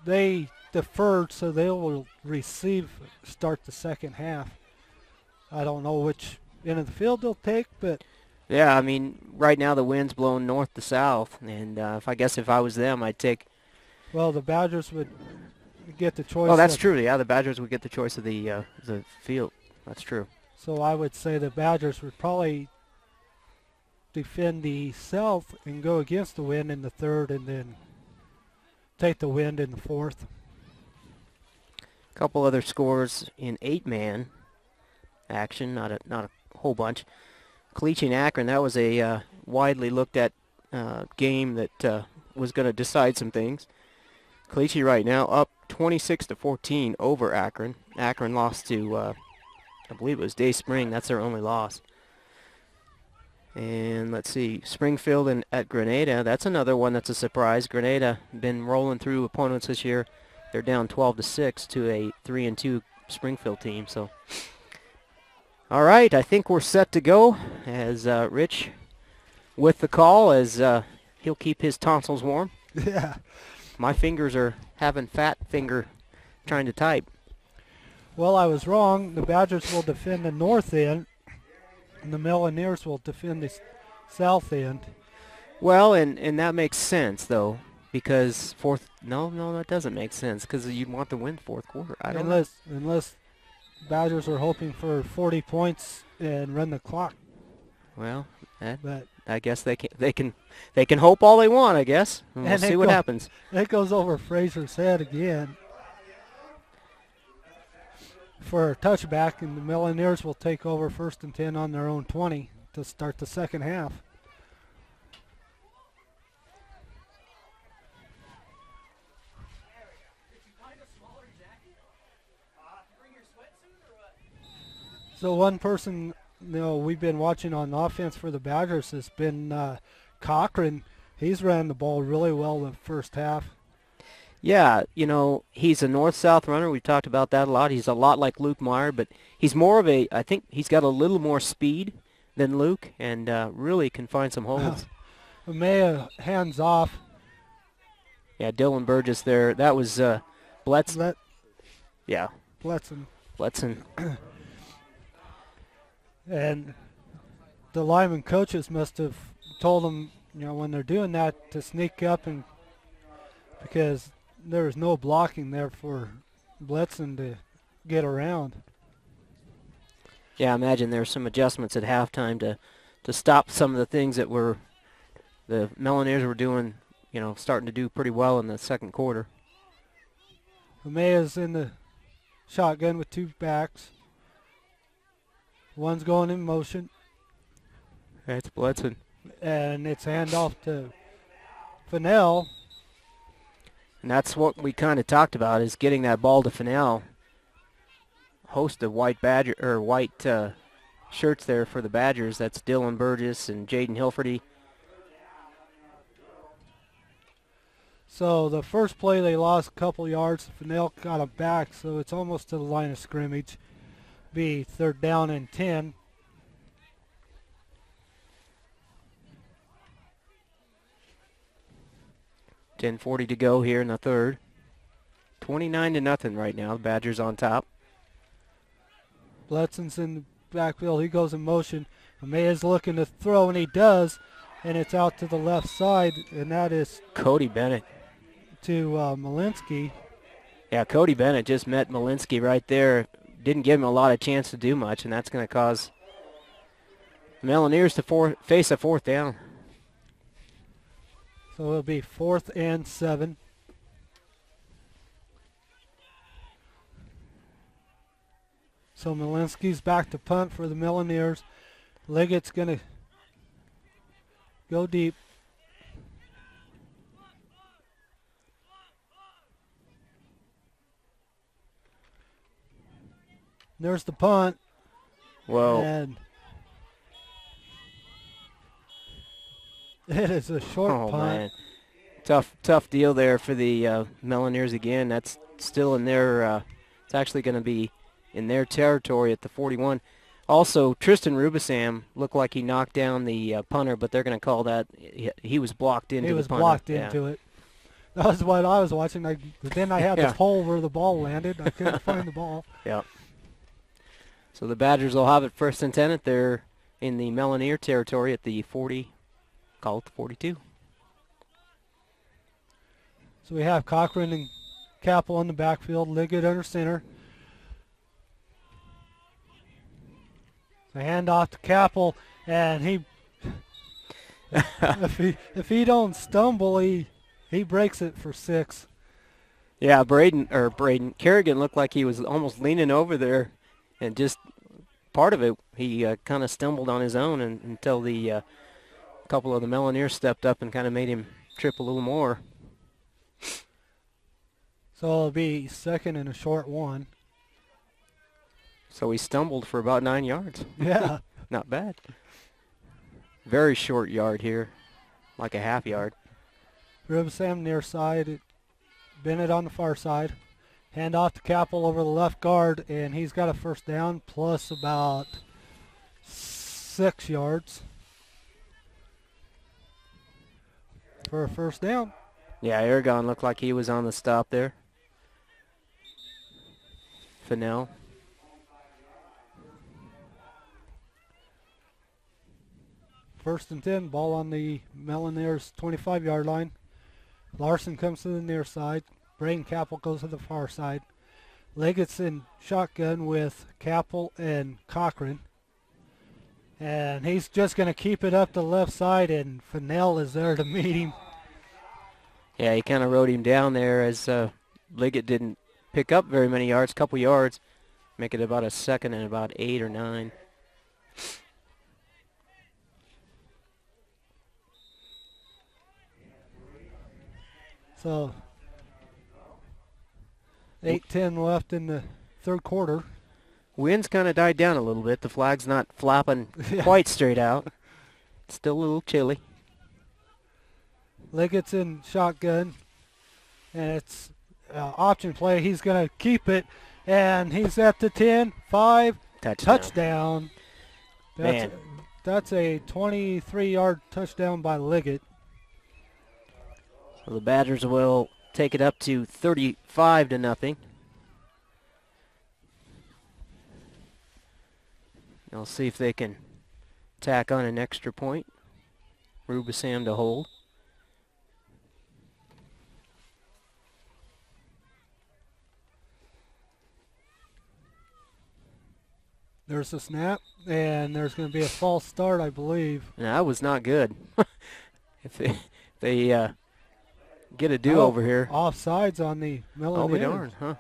they deferred, so they will start the second half. I don't know which end of the field they'll take, but yeah, I mean, right now the wind's blowing north to south, and if I was them, I'd take. Well, the Badgers would get the choice. Oh, that's true. Yeah, the Badgers would get the choice of the field. That's true. So I would say the Badgers would probably defend the south and go against the wind in the third, and then take the wind in the fourth. A couple other scores in 8-man action, not a whole bunch. Cleachie and Akron, that was a widely looked at game that was going to decide some things. Cleachie right now up 26-14 over Akron. Akron lost to, I believe it was Day Spring. That's their only loss. And let's see, Springfield at Grenada. That's another one that's a surprise. Grenada been rolling through opponents this year. They're down 12-6 to a 3-2 Springfield team. So, all right, I think we're set to go. As Rich with the call, as he'll keep his tonsils warm. Yeah. My fingers are having fat finger trying to type. Well, I was wrong. The Badgers will defend the north end, and the Melloneers will defend the south end. Well, and that makes sense, though, because no, that doesn't make sense, because you'd want to win fourth quarter. Unless Badgers are hoping for 40 points and run the clock. Well, I guess they can hope all they want, I guess. And we'll see what happens. It goes over Fraser's head again for a touchback, and the Melloneers will take over 1st and 10 on their own 20 to start the second half. So one person, we've been watching on offense for the Badgers has been Cochran. He's ran the ball really well the first half. Yeah, he's a north-south runner. We've talked about that a lot. He's a lot like Luke Meyer, but he's more of I think he's got a little more speed than Luke, and really can find some holes. Maya hands off. Yeah, Dylan Burgess there. That was Bletson. Yeah. Bletson. And the Limon coaches must have told them, when they're doing that, to sneak up, and because there was no blocking there for Bletson to get around. Yeah, I imagine there's some adjustments at halftime to stop some of the things that the Melloneers were doing, starting to do pretty well in the second quarter. Maya's in the shotgun with two backs. One's going in motion. That's Bletson. And it's handoff to Fennell. And that's what we kind of talked about, is getting that ball to Fennell. Host of white shirts there for the Badgers. That's Dylan Burgess and Jaden Hilferty. So the first play they lost a couple yards. Fennell got it back, so it's almost to the line of scrimmage. Be 3rd down and 10. .40 to go here in the third. 29-0 right now. The Badgers on top. Bletson's in the backfield. He goes in motion. Amaya's looking to throw, and he does. And it's out to the left side, and that is Cody Bennett. To Malinsky. Yeah, Cody Bennett just met Malinsky right there. Didn't give him a lot of chance to do much, and that's going to cause the Melloneers to face a 4th down. So it'll be 4th and 7. So Malinsky's back to punt for the Melloneers. Liggett's going to go deep. There's the punt. Whoa. And it is a short punt. Man. Tough deal there for the Melloneers again. That's still in their, it's actually going to be in their territory at the 41. Also, Tristan Rubisam looked like he knocked down the punter, but they're going to call that, he was blocked into the punter. He was blocked into it. That was what I was watching. Then I had the pole where the ball landed. I couldn't find the ball. Yeah. So the Badgers will have it 1st and 10. They're in the Melloneer territory at the 40, call it the 42. So we have Cochran and Capel in the backfield, Liggett under center. The handoff to Capel, and he, if he don't stumble, he breaks it for 6. Yeah, Kerrigan looked like he was almost leaning over there. And just part of it, he kind of stumbled on his own until the couple of the Melloneers stepped up and kind of made him trip a little more. So it'll be 2nd and a short 1. So he stumbled for about 9 yards. Yeah. Not bad. Very short yard here, like a half yard. Ribsam near side, Bennett on the far side. Hand off to Capel over the left guard, and he's got a 1st down plus about 6 yards for a 1st down. Yeah, Aragon looked like he was on the stop there. Fennell. First and 10, ball on the Melloneers 25-yard line. Larson comes to the near side. Braden Capel goes to the far side. Liggett's in shotgun with Capel and Cochran. And he's just going to keep it up the left side, and Fennell is there to meet him. Yeah, he kind of rode him down there as Liggett didn't pick up very many yards, couple yards. Make it about a 2nd and about 8 or 9. So 8:10 left in the 3rd quarter. Wind's kind of died down a little bit. The flag's not flapping quite straight out. It's still a little chilly. Liggett's in shotgun, and it's option play. He's going to keep it, and he's at the 10, 5, touchdown. That's a 23-yard touchdown by Liggett. So the Badgers will take it up to 35-0. They'll see if they can tack on an extra point. Rubisam to hold. There's a snap, and there's going to be a false start, I believe. No, that was not good. If they get a do-over here. Offsides on the Melloneers. Oh, be darn, huh?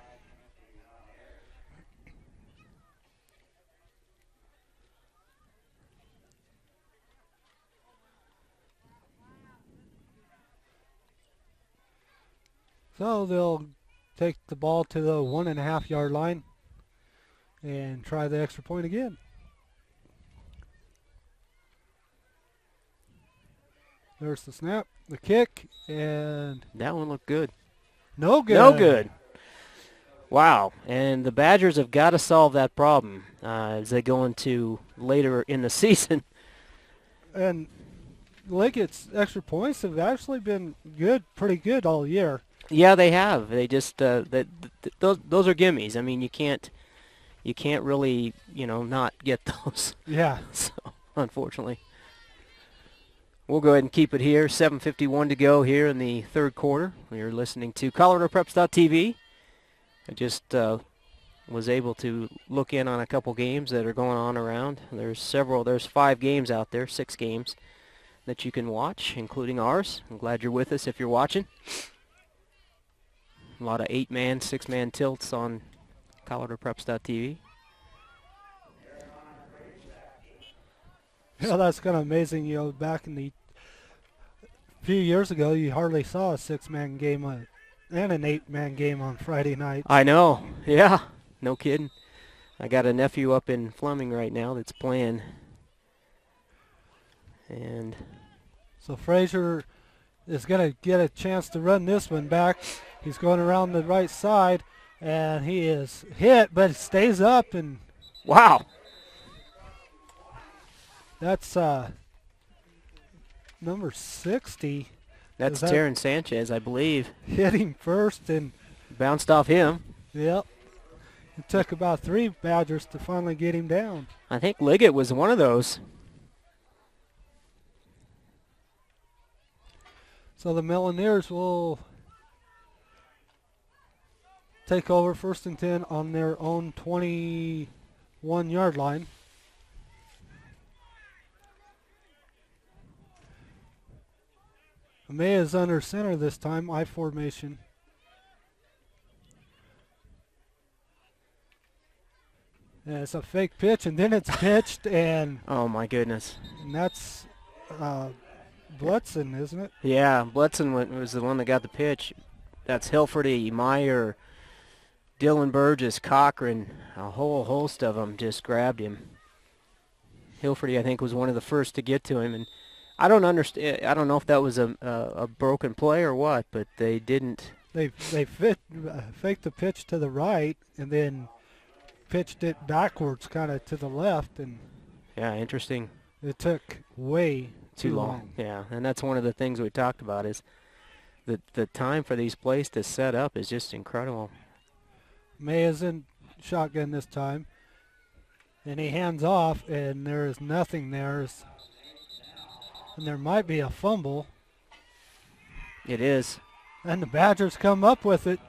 So they'll take the ball to the 1.5-yard line and try the extra point again. There's the snap, the kick, and that one looked good. No good. No good. Wow. And the Badgers have got to solve that problem as they go into later in the season. And Liggett's extra points have actually been good, pretty good all year. Yeah, they have. They just those are gimmies. I mean, you can't really, not get those. Yeah. So, unfortunately. We'll go ahead and keep it here. 7:51 to go here in the third quarter. You're listening to ColoradoPreps.tv. I just was able to look in on a couple games that are going on around. There's 5 games out there, 6 games that you can watch, including ours. I'm glad you're with us if you're watching. A lot of 8-man, 6-man tilts on ColoradoPreps.tv. Yeah, that's kind of amazing. Back in the few years ago, you hardly saw a 6-man game and an 8-man game on Friday night. I know. Yeah, no kidding. I got a nephew up in Fleming right now that's playing. And so Frazier is going to get a chance to run this one back. He's going around the right side, and he is hit, but stays up. And wow. That's number 60. That's Terrence Sanchez, I believe. Hit him first and bounced off him. Yep. It took about 3 Badgers to finally get him down. I think Liggett was one of those. So the Melloneers will take over 1st and 10 on their own 21-yard line. Amaya is under center this time, I formation. Yeah, it's a fake pitch, and then it's pitched, and oh my goodness! And that's Blutzen, isn't it? Yeah, Blutzen was the one that got the pitch. That's Hilferty, Meyer, Dylan Burgess, Cochran, a whole host of them just grabbed him. Hilferty, I think, was one of the first to get to him, and I don't understand. I don't know if that was a broken play or what, but they didn't. They faked the pitch to the right and then pitched it backwards, kind of to the left, and yeah, interesting. It took way too long. Yeah, and that's one of the things we talked about is the time for these plays to set up is just incredible. May is in shotgun this time, and he hands off, and there is nothing there. And there might be a fumble. It is. And the Badgers come up with it.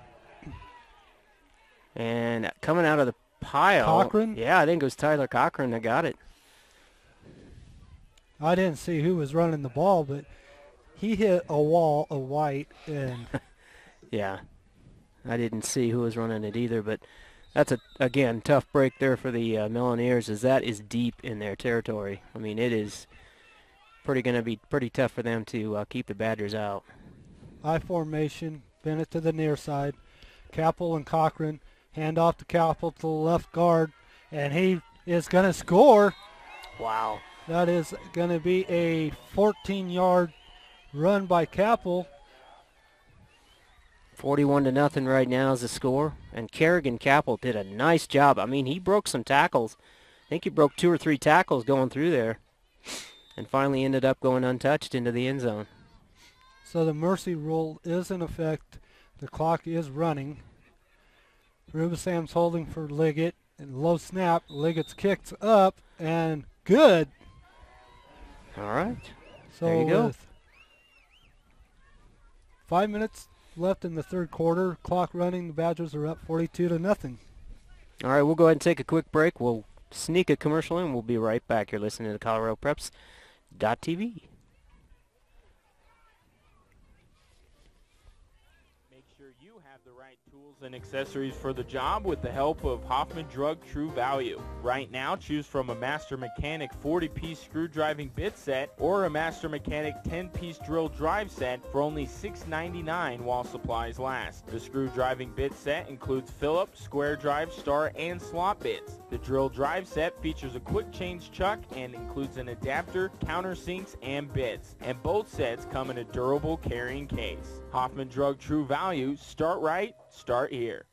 And coming out of the pile. Cochran? Yeah, I think it was Tyler Cochran that got it. I didn't see who was running the ball, but he hit a wall of white. And yeah, I didn't see who was running it either, but that's, again, tough break there for the Melloneers, as that is deep in their territory. I mean, it is going to be pretty tough for them to keep the Badgers out. I formation, Bennett to the near side. Capel and Cochran hand off to Capel to the left guard, And he is going to score. Wow. That is going to be a 14-yard run by Capel. 41-0 right now is the score. And Kerrigan Capel did a nice job. I mean, he broke some tackles. I think he broke 2 or 3 tackles going through there. And finally ended up going untouched into the end zone. So the mercy rule is in effect. The clock is running. Rubisham's holding for Liggett. And low snap. Liggett's kicked up. And good. All right. So there you go. With 5 minutes left in the third quarter. Clock running. The Badgers are up 42-0. All right, we'll go ahead and take a quick break. We'll sneak a commercial in. We'll be right back. You're listening to ColoradoPreps.tv. Make sure you have the right tools and accessories for the job with the help of Hoffman Drug True Value. Right now, choose from a Master Mechanic 40-piece screw driving bit set or a Master Mechanic 10-piece drill drive set for only $6.99 while supplies last. The screw driving bit set includes Phillip, square drive, star, and slot bits. The drill drive set features a quick change chuck and includes an adapter, countersinks, and bits. And both sets come in a durable carrying case. Hoffman Drug True Value. Start right, start here.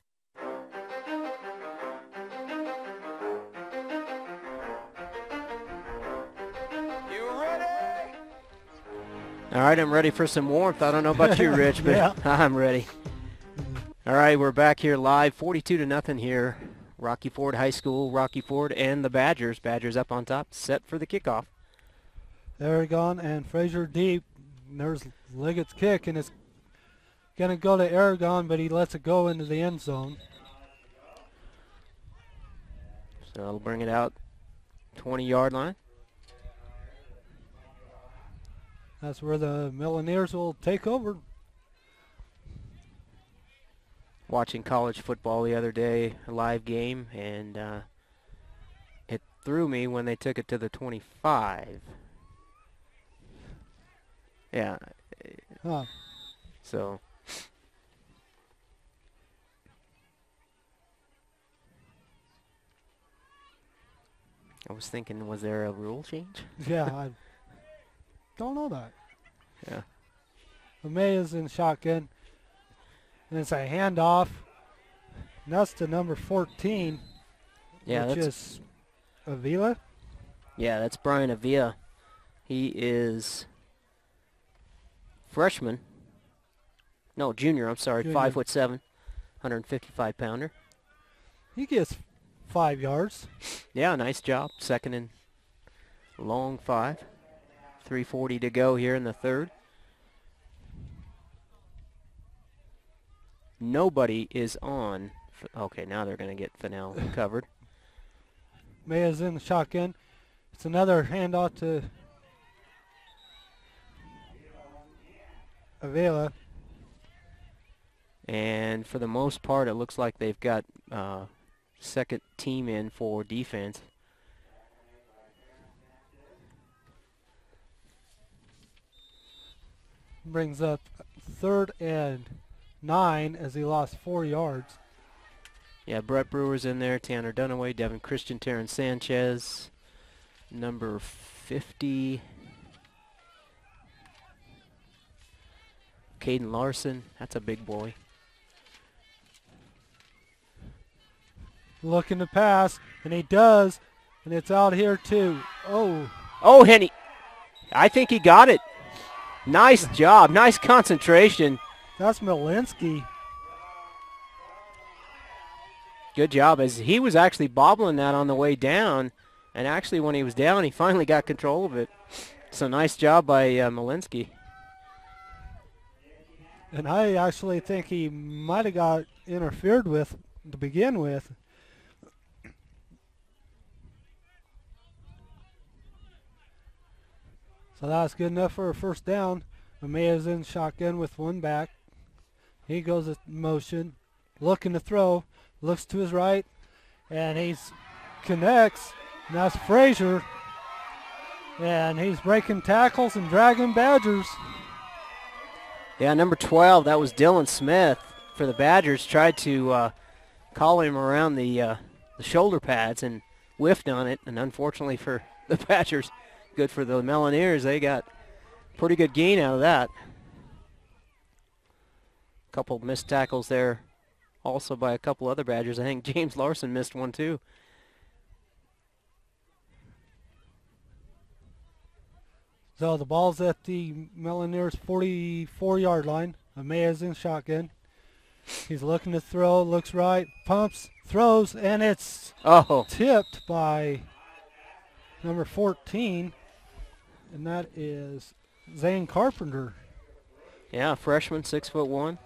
All right, I'm ready for some warmth. I don't know about you, Rich, but Yeah. I'm ready. All right, we're back here live, 42-0 here. Rocky Ford High School, Rocky Ford, and the Badgers. Badgers up on top, set for the kickoff. Aragon and Frazier deep. And there's Liggett's kick, and it's going to go to Aragon, but he lets it go into the end zone. So I'll bring it out 20-yard line. That's where the Melloneers will take over. Watching college football the other day, a live game, and it threw me when they took it to the 25. Yeah. Huh. So I was thinking, was there a rule change? Yeah, I don't know that. Yeah. May is in shotgun. And it's a handoff. And that's to number 14, Yeah, which that's is Avila. Yeah, that's Brian Avila. He is freshman. No, junior, I'm sorry. Junior. 5'7", 155-pounder. He gets 5 yards. Yeah, nice job. Second and long 5. 3:40 to go here in the third. Nobody is on. Okay, now they're going to get Fennell covered. May is in the shotgun. It's another handoff to Avila. And for the most part, it looks like they've got second team in for defense. Brings up 3rd and 9 as he lost 4 yards. Yeah, Brett Brewer's in there, Tanner Dunaway, Devin Christian, Terrence Sanchez, number 50, Caden Larson. That's a big boy. Looking to pass, and he does, and it's out here too. Oh, Henny. I think he got it. Nice job. Nice concentration. That's Malinsky. Good job, as he was actually bobbling that on the way down, and actually when he was down, he finally got control of it. So nice job by Malinsky. And I actually think he might have got interfered with to begin with. So that's good enough for a first down. Amaya's in shotgun with one back. He goes in motion, looking to throw, looks to his right, and he's connects. And that's Frazier. And he's breaking tackles and dragging Badgers. Yeah, number 12, that was Dylan Smith for the Badgers. Tried to call him around the the shoulder pads and whiffed on it. And unfortunately for the Badgers, good for the Melloneers, they got pretty good gain out of that. A couple missed tackles there also by a couple other Badgers. I think James Larson missed one too. So the ball's at the Melloneers 44-yard line. Amaya's in shotgun. He's looking to throw, looks right, pumps, throws, and it's tipped by number 14, and that is Zane Carpenter. Yeah, freshman, 6'1".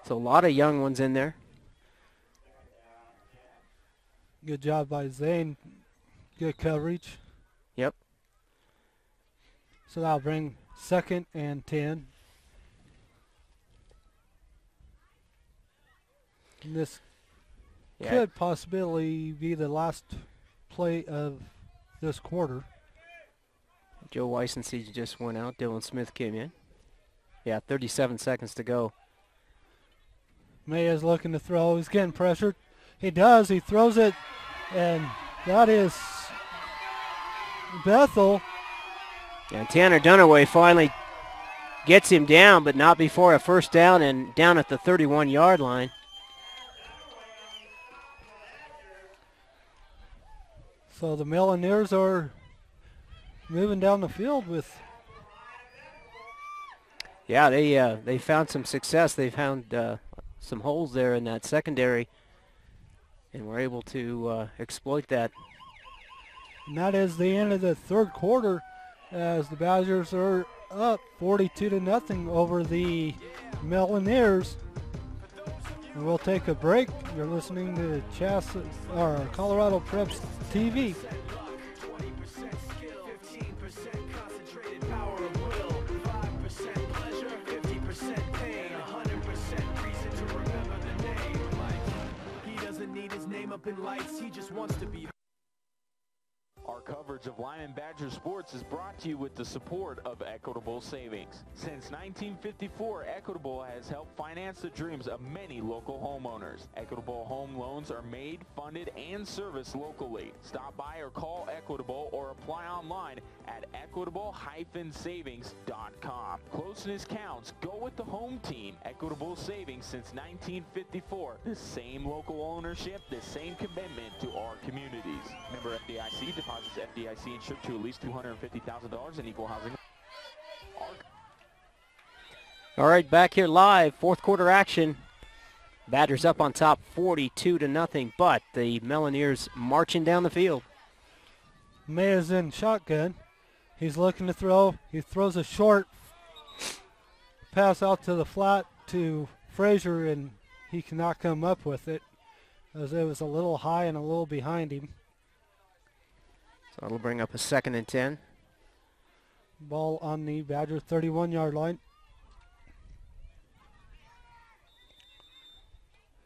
So a lot of young ones in there. Good job by Zane. Good coverage. Yep. So that'll bring 2nd and 10. And this could possibly be the last play of this quarter. Joe Weissensee just went out. Dylan Smith came in. Yeah, 37 seconds to go. Maya's looking to throw. He's getting pressured. He does. He throws it. And that is Bethel. And Tanner Dunaway finally gets him down, but not before a first down and down at the 31-yard line. So the Melloneers are moving down the field with. Yeah, they found some success. They found some holes there in that secondary, and were able to exploit that. And that is the end of the third quarter, as the Badgers are up 42-0 over the Melloneers. And we'll take a break. You're listening to Colorado Preps TV. He doesn't need his name up in lights, he just wants to be. Our coverage of Limon Badger sports is brought to you with the support of Equitable Savings. Since 1954, Equitable has helped finance the dreams of many local homeowners. Equitable home loans are made, funded, and serviced locally. Stop by or call Equitable or apply online at equitable-savings.com. Closeness counts. Go with the home team. Equitable Savings since 1954. The same local ownership, the same commitment to our communities. Member FDIC. Deposits FDIC insured to at least $250,000 in equal housing. All right, back here live, fourth quarter action. Badgers up on top 42-0, but the Melloneers marching down the field. Maya's in shotgun. He's looking to throw. He throws a short pass out to the flat to Frazier, and he cannot come up with it, as it was a little high and a little behind him. So it'll bring up a 2nd and 10. Ball on the Badger 31-yard line.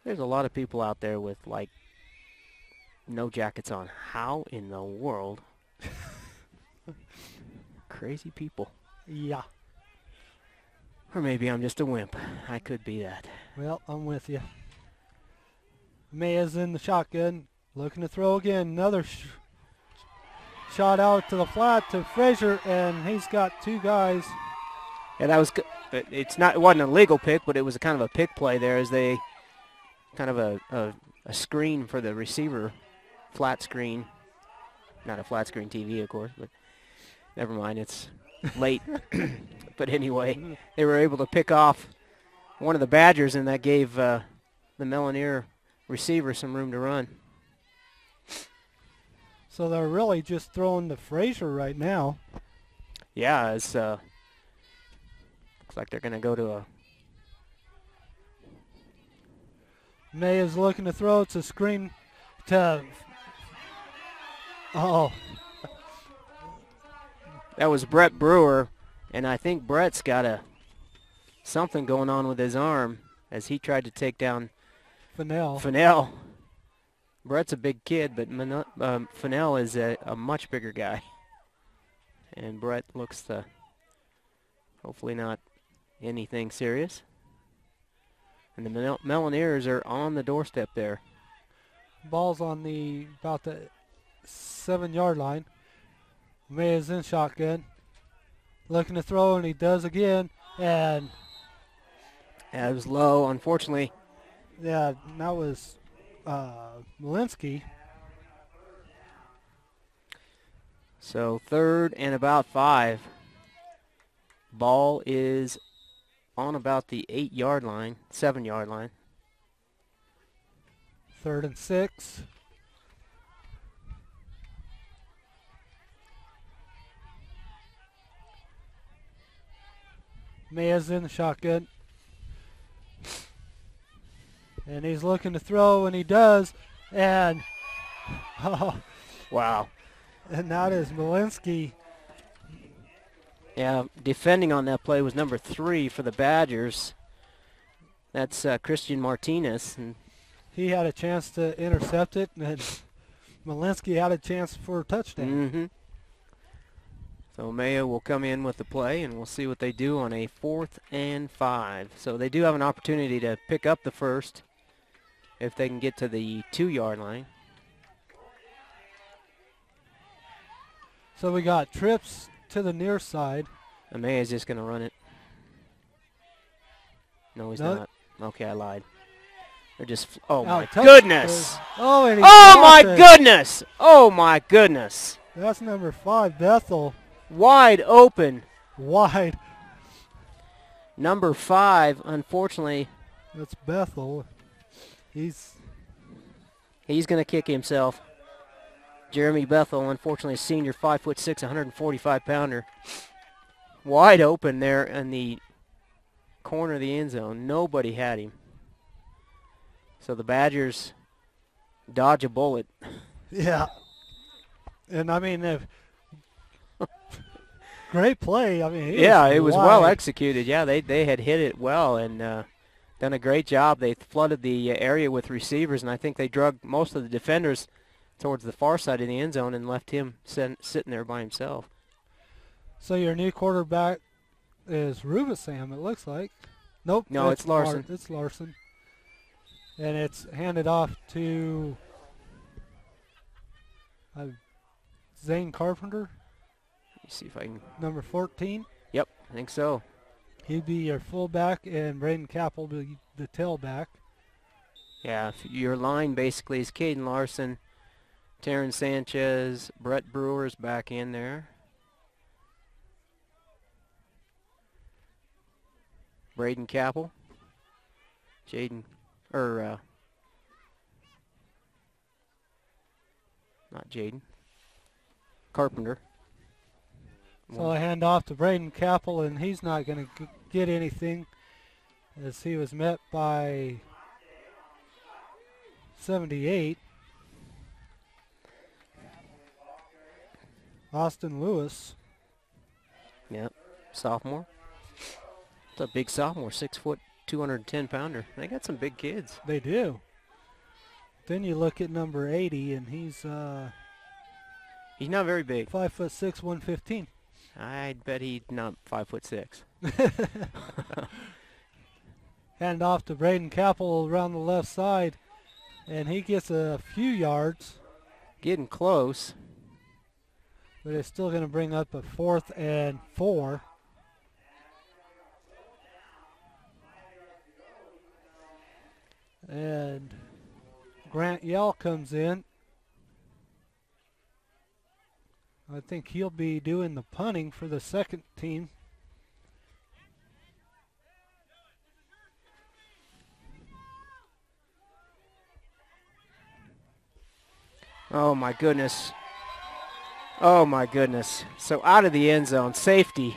There's a lot of people out there with, like, no jackets on. How in the world? Crazy people. Yeah. Or maybe I'm just a wimp. I could be that. Well, I'm with you. Maya's in the shotgun. Looking to throw again. Another shot out to the flat to Frazier, and he's got two guys. Yeah, that was. It wasn't a legal pick, but it was a kind of a pick play there, as they kind of a screen for the receiver, flat screen. Not a flat screen TV, of course, but never mind. It's late. But anyway, they were able to pick off one of the Badgers, and that gave the Melloneer receiver some room to run. So they're really just throwing to Frazier right now. Yeah, it's looks like they're going to go to a. May is looking to throw. It's a screen to. Oh. That was Brett Brewer, and I think Brett's got something going on with his arm as he tried to take down Fennell. Brett's a big kid, but Fennell is a much bigger guy. And Brett looks to hopefully not anything serious. And the Melloneers are on the doorstep there. Ball's on about the 7-yard line. Maya's in shotgun. Looking to throw, and he does again. And yeah, it was low, unfortunately. yeah, that was Malinsky. So 3rd and about 5. Ball is on about the 8-yard line, 7-yard line. 3rd and 6. Maya's in the shotgun. And he's looking to throw, and he does. And, oh, wow. And that is Malinsky. Yeah, defending on that play was number 3 for the Badgers. That's Christian Martinez. And he had a chance to intercept it, and Malinsky had a chance for a touchdown. Mm-hmm. So Mayo will come in with the play, and we'll see what they do on a 4th and 5. So they do have an opportunity to pick up the first if they can get to the 2-yard line. So we got trips to the near side. And Mayo's just going to run it. No, he's not. Okay, I lied. They're just, oh my goodness. Oh, and my goodness. Oh my goodness. That's number 5, Bethel. Wide open. Wide. Number 5, unfortunately. That's Bethel. He's going to kick himself. Jeremy Bethel, unfortunately, senior, 5'6", 145-pounder. Wide open there in the corner of the end zone. Nobody had him. So the Badgers dodge a bullet. Yeah. And, I mean, great play. I mean, it was well executed. Yeah, they had hit it well and done a great job. They flooded the area with receivers, and I think they drug most of the defenders towards the far side of the end zone and left him sitting there by himself. So your new quarterback is Rubisam, it looks like. Nope. No, it's Larson. It's Larson. And it's handed off to Zane Carpenter. Let me see if I can. Number 14. Yep, I think so. He'd be your fullback, and Braden Capel will be the tailback. Yeah, your line basically is Caden Larson, Taryn Sanchez, Brett Brewer's back in there. Braden Capel, not Jaden, Carpenter. So I hand off to Braden Capel, and he's not going to get anything as he was met by 78. Austin Lewis. Yep, sophomore. It's a big sophomore, 6 foot, 210-pounder. They got some big kids. They do. Then you look at number 80, and he's not very big. 5'6", 115. I'd bet he's not 5'6". Hand off to Braden Capel around the left side, and he gets a few yards. Getting close. But it's still going to bring up a 4th and 4. And Grant Yell comes in. I think he'll be doing the punting for the second team. Oh my goodness. Oh my goodness. So out of the end zone, safety.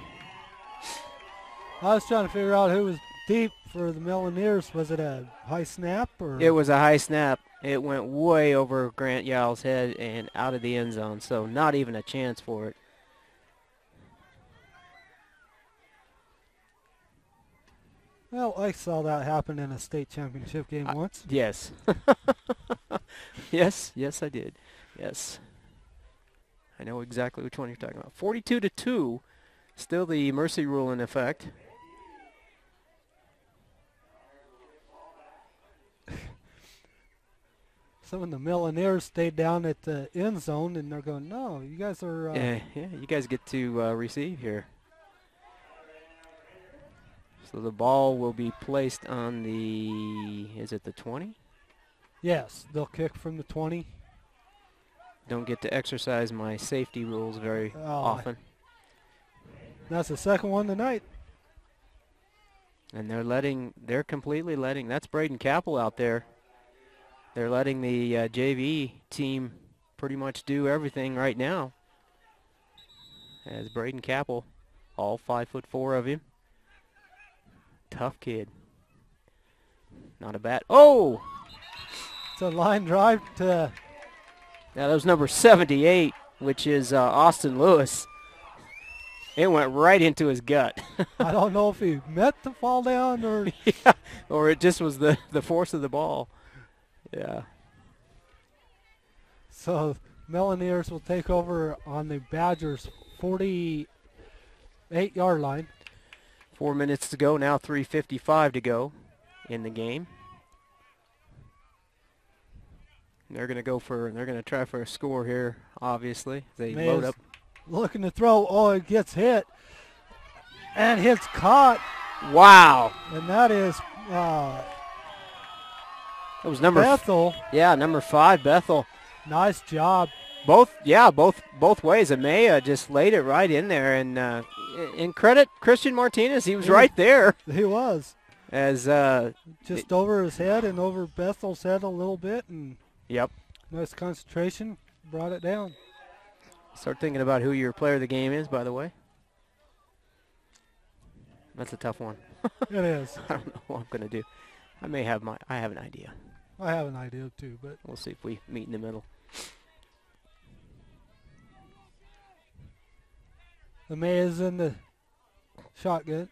I was trying to figure out who was deep for the Melloneers. Was it a high snap? Or? It was a high snap. It went way over Grant Yowell's head and out of the end zone, so not even a chance for it. Well, I saw that happen in a state championship game once. Yes. Yes, I did. Yes. I know exactly which one you're talking about. 42-2, still the mercy rule in effect. some of the Melloneers stayed down at the end zone, and they're going, no, you guys are... yeah, you guys get to receive here. So the ball will be placed on the, is it the 20? Yes, they'll kick from the 20. Don't get to exercise my safety rules very often. That's the second one tonight. And they're completely letting, that's Braden Capel out there. They're letting the JV team pretty much do everything right now. As Braden Capel, all 5'4" of him. Tough kid. Not a bad, oh! It's a line drive to... Now that was number 78, which is Austin Lewis. It went right into his gut. I don't know if he meant to fall down or... yeah, or it just was the force of the ball. Yeah. So Melloneers will take over on the Badgers' 48-yard line. 4 minutes to go, now 3:55 to go in the game. They're going to try for a score here, obviously. They load up. Looking to throw. Oh, it gets hit. And it's caught. Wow. And that is it was number Bethel. Yeah, number 5, Bethel. Nice job. Both ways. Amaya just laid it right in there. And in credit, Christian Martinez, he was right there. He was. As just over his head and over Bethel's head a little bit. And yep. Nice concentration. Brought it down. Start thinking about who your player of the game is, by the way. That's a tough one. It is. I don't know what I'm going to do. I have an idea. I have an idea too, but we'll see if we meet in the middle. LeMay is in the shotgun.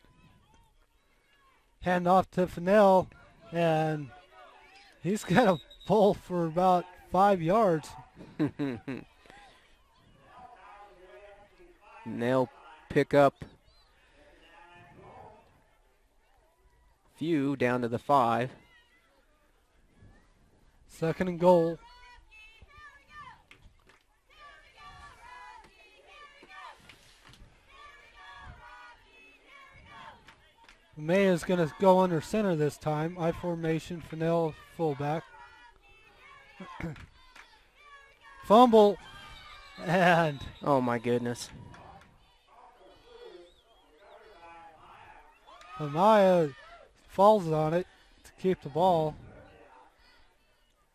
Hand off to Fennell, and he's going to pull for about 5 yards. And they'll pick up a few down to the 5. Second and goal. May is going to go under center this time. I formation, Fennell fullback. Fumble, and... oh, my goodness. Amaya falls on it to keep the ball.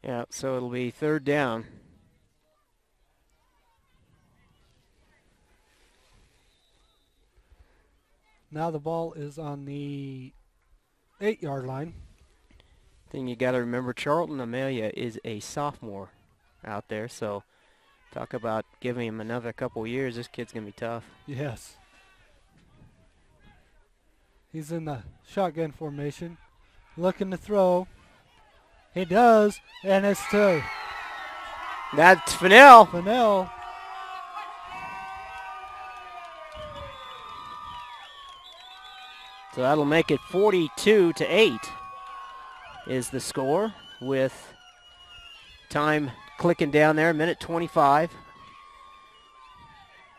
Yeah, so it'll be 3rd down. Now the ball is on the 8-yard line. Thing you got to remember, Charlton Amelia is a sophomore out there, so talk about giving him another couple years. This kid's going to be tough. Yes. He's in the shotgun formation, looking to throw. He does, and it's to... that's Fennell. Fennell. So that'll make it 42-8 is the score, with time clicking down there, minute 25.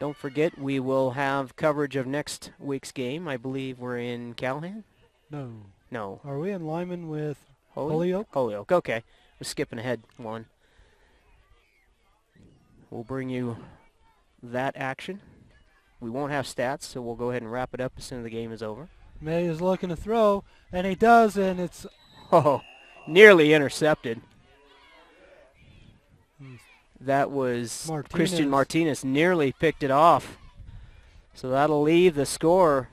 Don't forget, we will have coverage of next week's game. I believe we're in Callahan? No. Are we in Limon with Holyoke? Holyoke, okay. We're skipping ahead one. We'll bring you that action. We won't have stats, so we'll go ahead and wrap it up as soon as the game is over. May is looking to throw, and he does, and it's... oh, nearly intercepted. That was Christian Martinez nearly picked it off. So that'll leave the score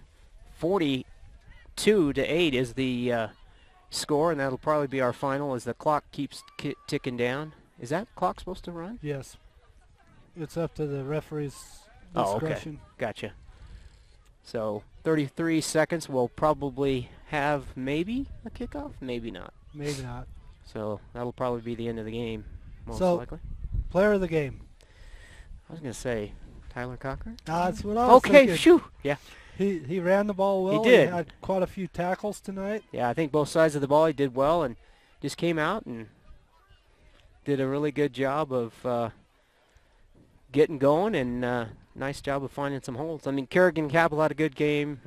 42-8 is the score, and that'll probably be our final as the clock keeps ticking down. Is that clock supposed to run? Yes. It's up to the referee's discretion. Oh, okay. Gotcha. So 33 seconds. We'll probably have maybe a kickoff, maybe not. Maybe not. So that'll probably be the end of the game, most likely. Player of the game. I was going to say Tyler Cochran. That's what I was thinking. Okay, phew. Yeah. He ran the ball well. He did. He had quite a few tackles tonight. Yeah, I think both sides of the ball he did well and just came out and did a really good job of getting going, and nice job of finding some holes. I mean, Kerrigan Capital had a good game.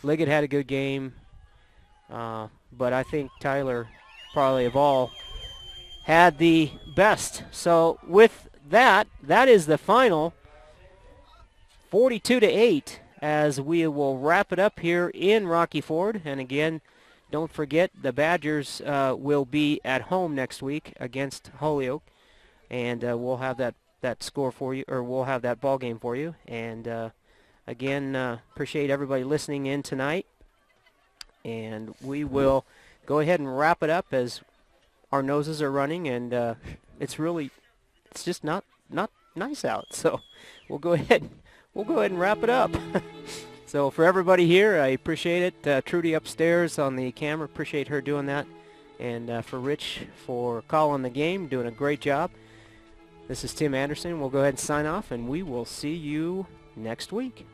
Liggett had a good game. But I think Tyler, probably of all, had the best. So with that, that is the final, 42-8, as we will wrap it up here in Rocky Ford. And again, don't forget the Badgers will be at home next week against Holyoke, and we'll have that score for you, or we'll have that ball game for you. And again, appreciate everybody listening in tonight, and we will go ahead and wrap it up as our noses are running, and it's just not nice out. So we'll go ahead and wrap it up. So for everybody here, I appreciate it. Trudy upstairs on the camera, appreciate her doing that. And for Rich for calling the game, doing a great job. This is Tim Anderson. We'll go ahead and sign off, and we will see you next week.